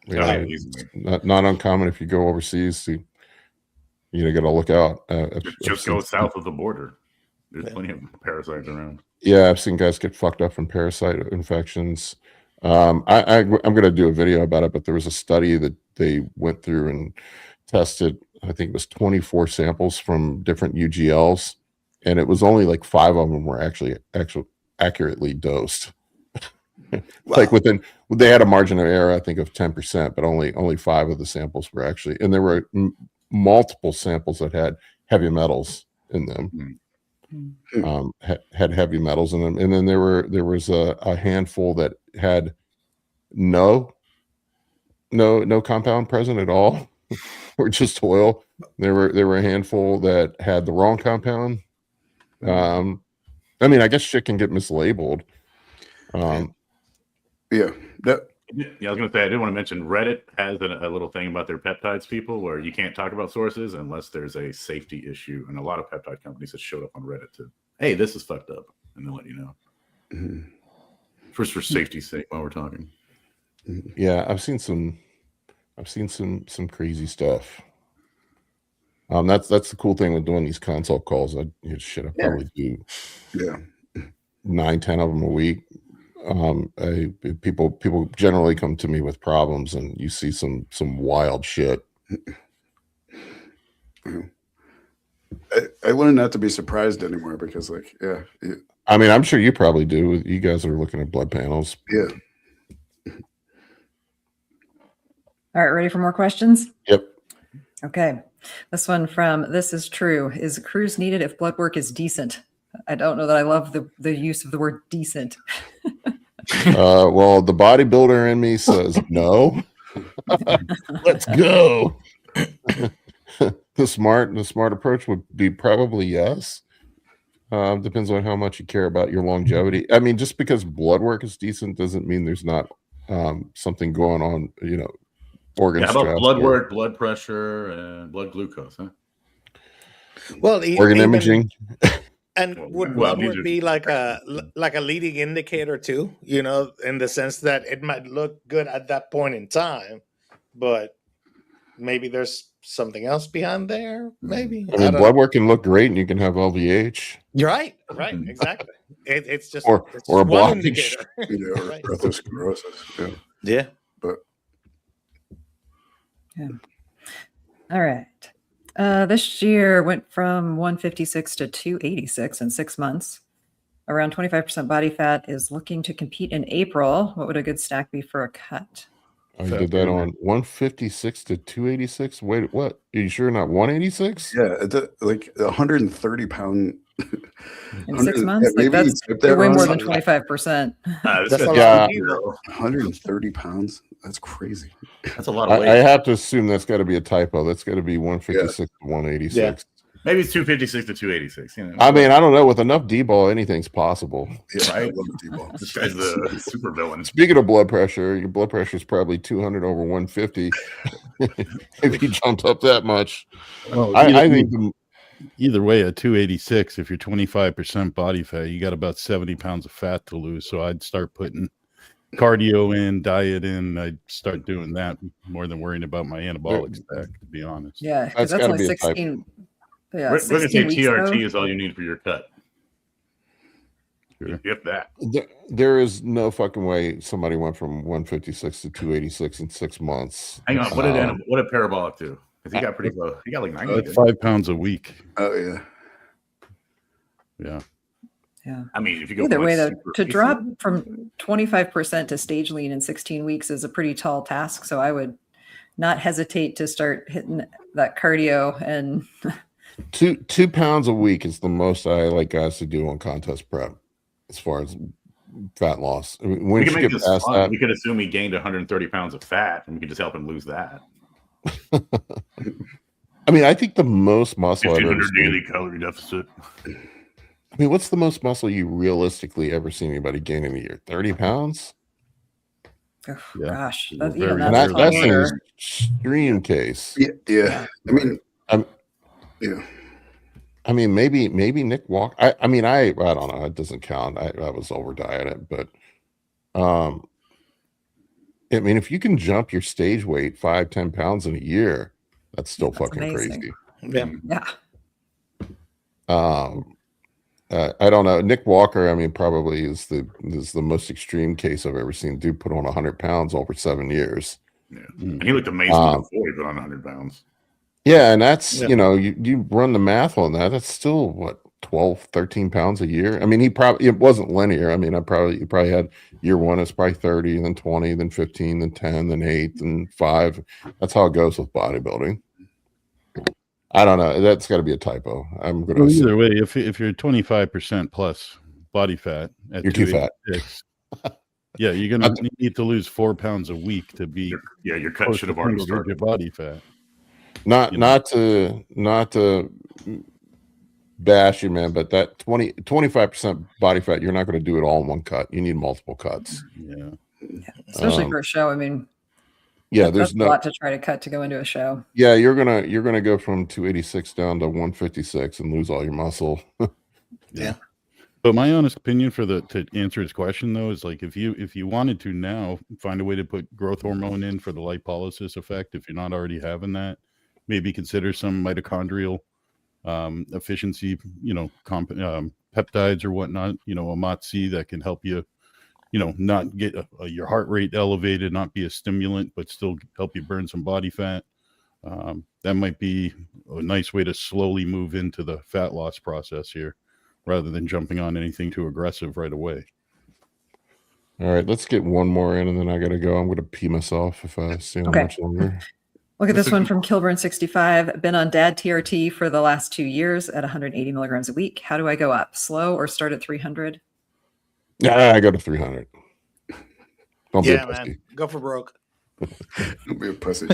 It's not uncommon if you go overseas to got to look out. Just go south of the border. There's plenty of parasites around. Yeah, I've seen guys get fucked up from parasite infections. I'm going to do a video about it, but there was a study that they went through and tested, I think it was 24 samples from different UGLs, and it was only like 5 of them were actually accurately dosed. Wow. Like they had a margin of error, I think, of 10%, but only 5 of the samples were actually, and there were multiple samples that had heavy metals in them. Had heavy metals in them, and then there was a handful that had no compound present at all, or just oil. There were a handful that had the wrong compound. I mean, I guess shit can get mislabeled. I was going to say, I did want to mention Reddit has a little thing about their peptides people where you can't talk about sources unless there's a safety issue. And a lot of peptide companies have showed up on Reddit to, hey, this is fucked up. And they'll let you know. First, for safety's sake while we're talking. Yeah, I've seen some crazy stuff. That's the cool thing with doing these consult calls. I probably do 9-10 of them a week. People generally come to me with problems, and you see some wild shit. I learned not to be surprised anymore because, I mean, I'm sure you probably do. You guys are looking at blood panels. Yeah. All right, ready for more questions? Yep. Okay. This one from This Is True. Is a cruise needed if blood work is decent? I don't know that I love the use of the word decent. Well, the bodybuilder in me says no. Let's go. The smart approach would be probably yes. Depends on how much you care about your longevity. I mean, just because blood work is decent doesn't mean there's not something going on, organ stress. How about blood or work, blood pressure, and blood glucose, huh? Well, organ imaging. And would blood work be like a leading indicator too, in the sense that it might look good at that point in time, but maybe there's something else behind there, maybe. I mean, blood work can look great and you can have LVH. You're right, exactly. It's just or a blockage. Or atherosclerosis. Yeah. All right. This year went from 156 to 286 in 6 months. around 25% body fat, is looking to compete in April. What would a good stack be for a cut? I did that on 156 to 286. Wait, what? Are you sure not 186? Yeah, like 130 pound In 6 months? Yeah, Like maybe that's way more than Ron. 25%. That's That's a a Yeah. lot. 130 pounds. That's crazy. That's a lot of weight. I have to assume that's got to be a typo. That's got to be 156 to 186. Maybe it's 256 to 286. You know, I mean, I don't know. With enough D-ball, anything's possible. Yeah, Right? I love the D-ball. This guy's the super villain. Speaking of blood pressure, your blood pressure is probably 200 over 150 if you jumped up that much. Well, I think the, either way, at 286, if you're 25% body fat, you got about 70 pounds of fat to lose. So I'd start putting cardio in, diet in. I'd start doing that more than worrying about my anabolic stack, to be honest. Yeah, because That's that's gotta only be a type. 16. Yeah, We're going to say 16 weeks, TRT though. is all you need for your cut. Sure. If that. there is no fucking way somebody went from 156 to 286 in 6 months. Hang on. What did parabolic do? Because he got pretty close. He got like 90. didn't he? 5 pounds a week. Oh yeah. Yeah. Yeah. I mean, if you go Either from, way, like, though, super to lean- drop from 25% to stage lean in 16 weeks is a pretty tall task. So I would not hesitate to start hitting that cardio. And 2 pounds a week is the most I like guys to do on contest prep as far as fat loss. I mean, we once can you make get this past fun. that, We could assume he gained 130 pounds of fat, and we could just help him lose that. I mean, I think the most muscle I've ever 1500 seen. daily calorie deficit. I mean, what's the most muscle you realistically ever seen anybody gain in a year? 30 pounds? oh, Yeah. gosh, We're that's, even very And that's that's an harder. extreme case. Yeah. I mean, I'm- yeah. I mean, maybe Nick Walker. I don't know. It doesn't count. I was over dieted, but I mean, if you can jump your stage weight 5-10 pounds in a year, that's still That's fucking amazing. crazy. Yeah. Yeah. I don't know. Nick Walker, I mean, probably is the most extreme case I've ever seen. Dude put on 100 pounds over 7 years. Yeah. And he looked amazing before he put on 100 pounds. Yeah, and that's Yeah. you know, you run the math on that. That's still what 12, 13 pounds a year. I mean, it wasn't linear. I mean, you probably had year one is probably 30, then 20, then 15, then 10, then 8, then 5. That's how it goes with bodybuilding. I don't know. That's got to be a typo. I'm gonna Well, assume. either way, if you're 25% plus body fat at You're too fat. 286, yeah, you're gonna need to lose 4 pounds a week to be Your cut close should to have already single-digit started. body fat. Not You know. not to bash you, man, but that 25% body fat, you're not going to do it all in one cut. You need multiple cuts. Yeah. Especially for a show. I mean, Yeah, that's there's a no. lot to try to cut to go into a show. Yeah, you're gonna go from 286 down to 156 and lose all your muscle. Yeah. But my honest opinion to answer his question though is like if you wanted to now find a way to put growth hormone in for the lipolysis effect, if you're not already having that, maybe consider some mitochondrial efficiency, peptides or whatnot, a MOTS that can help you, not get your heart rate elevated, not be a stimulant, but still help you burn some body fat. That might be a nice way to slowly move into the fat loss process here, rather than jumping on anything too aggressive right away. All right, let's get one more in, and then I gotta go. I'm gonna pee myself if I stay on Okay. much longer. Look at this one from Kilburn65. Been on dad TRT for the last 2 years at 180 milligrams a week. How do I go up? Slow or start at 300? Yeah, I go to 300. Don't be a Yeah, pussy. man. Go for broke. Don't be a pussy.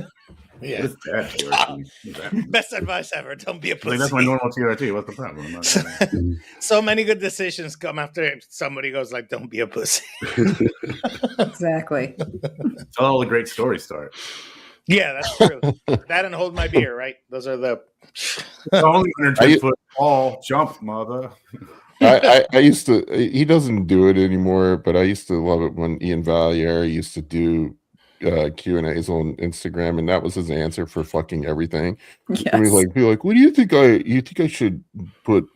Yeah. What's that, TRT? What's that? Best advice ever. Don't be a pussy. Like, that's my normal TRT. What's the problem? I'm not gonna- So many good decisions come after somebody goes like, "Don't be a pussy." Exactly. That's how all the great stories start. Yeah, that's true. That and hold my beer, right? Those are the. Only 110 foot tall jump, mother. I used to. He doesn't do it anymore, but I used to love it when Ian Valier used to do Q&As on Instagram, and that was his answer for fucking everything. Yes. I mean, be like, what do you think I should put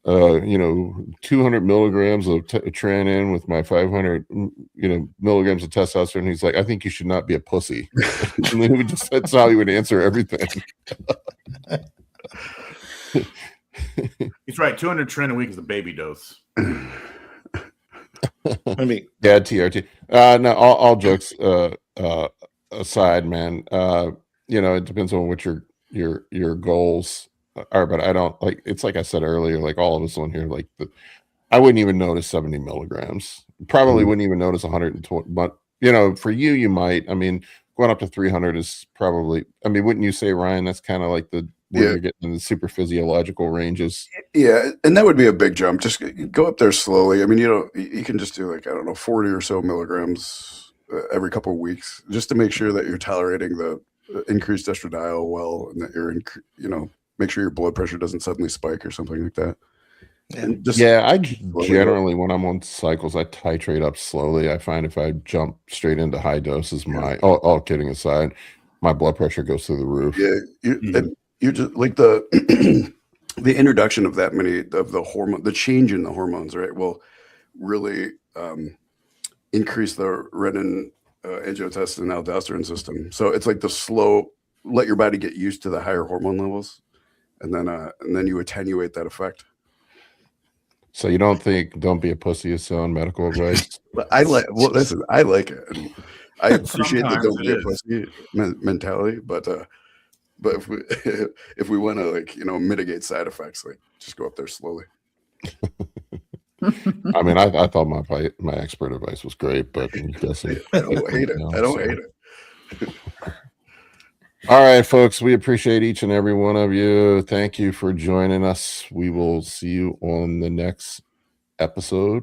200 milligrams of tren in with my 500 milligrams of testosterone? He's like, I think you should not be a pussy. And then he would that's how he would answer everything. He's right. 200 tren a week is the baby dose. I mean, Yeah, TRT. No, all jokes aside, man. It depends on what your goals are, but I don't like. It's like I said earlier, like all of us on here, like I wouldn't even notice 70 milligrams. Probably wouldn't even notice 120. But for you might. I mean, going up to 300 is probably. I mean, wouldn't you say, Ryan? That's kind of like where you're getting in the super physiological ranges. Yeah, and that would be a big jump. Just go up there slowly. I mean, you can just do like, I don't know, 40 or so milligrams every couple of weeks, just to make sure that you're tolerating the increased estradiol well, and that you're, make sure your blood pressure doesn't suddenly spike or something like that. And I generally, when I'm on cycles, I titrate up slowly. I find if I jump straight into high doses, all kidding aside, my blood pressure goes through the roof. Yeah, you're just like the the introduction of that many of the hormone, the change in the hormones, right, will really increase the renin, angiotensin, aldosterone system. So it's like the slow, let your body get used to the higher hormone levels, and then you attenuate that effect. So you don't be a pussy is selling medical advice? Listen, I like it. And I appreciate the don't be a pussy mentality, but if we want to mitigate side effects, just go up there slowly. I mean, I thought my expert advice was great, but I'm guessing I don't hate it. I don't hate it. All right, folks, we appreciate each and every one of you. Thank you for joining us. We will see you on the next episode.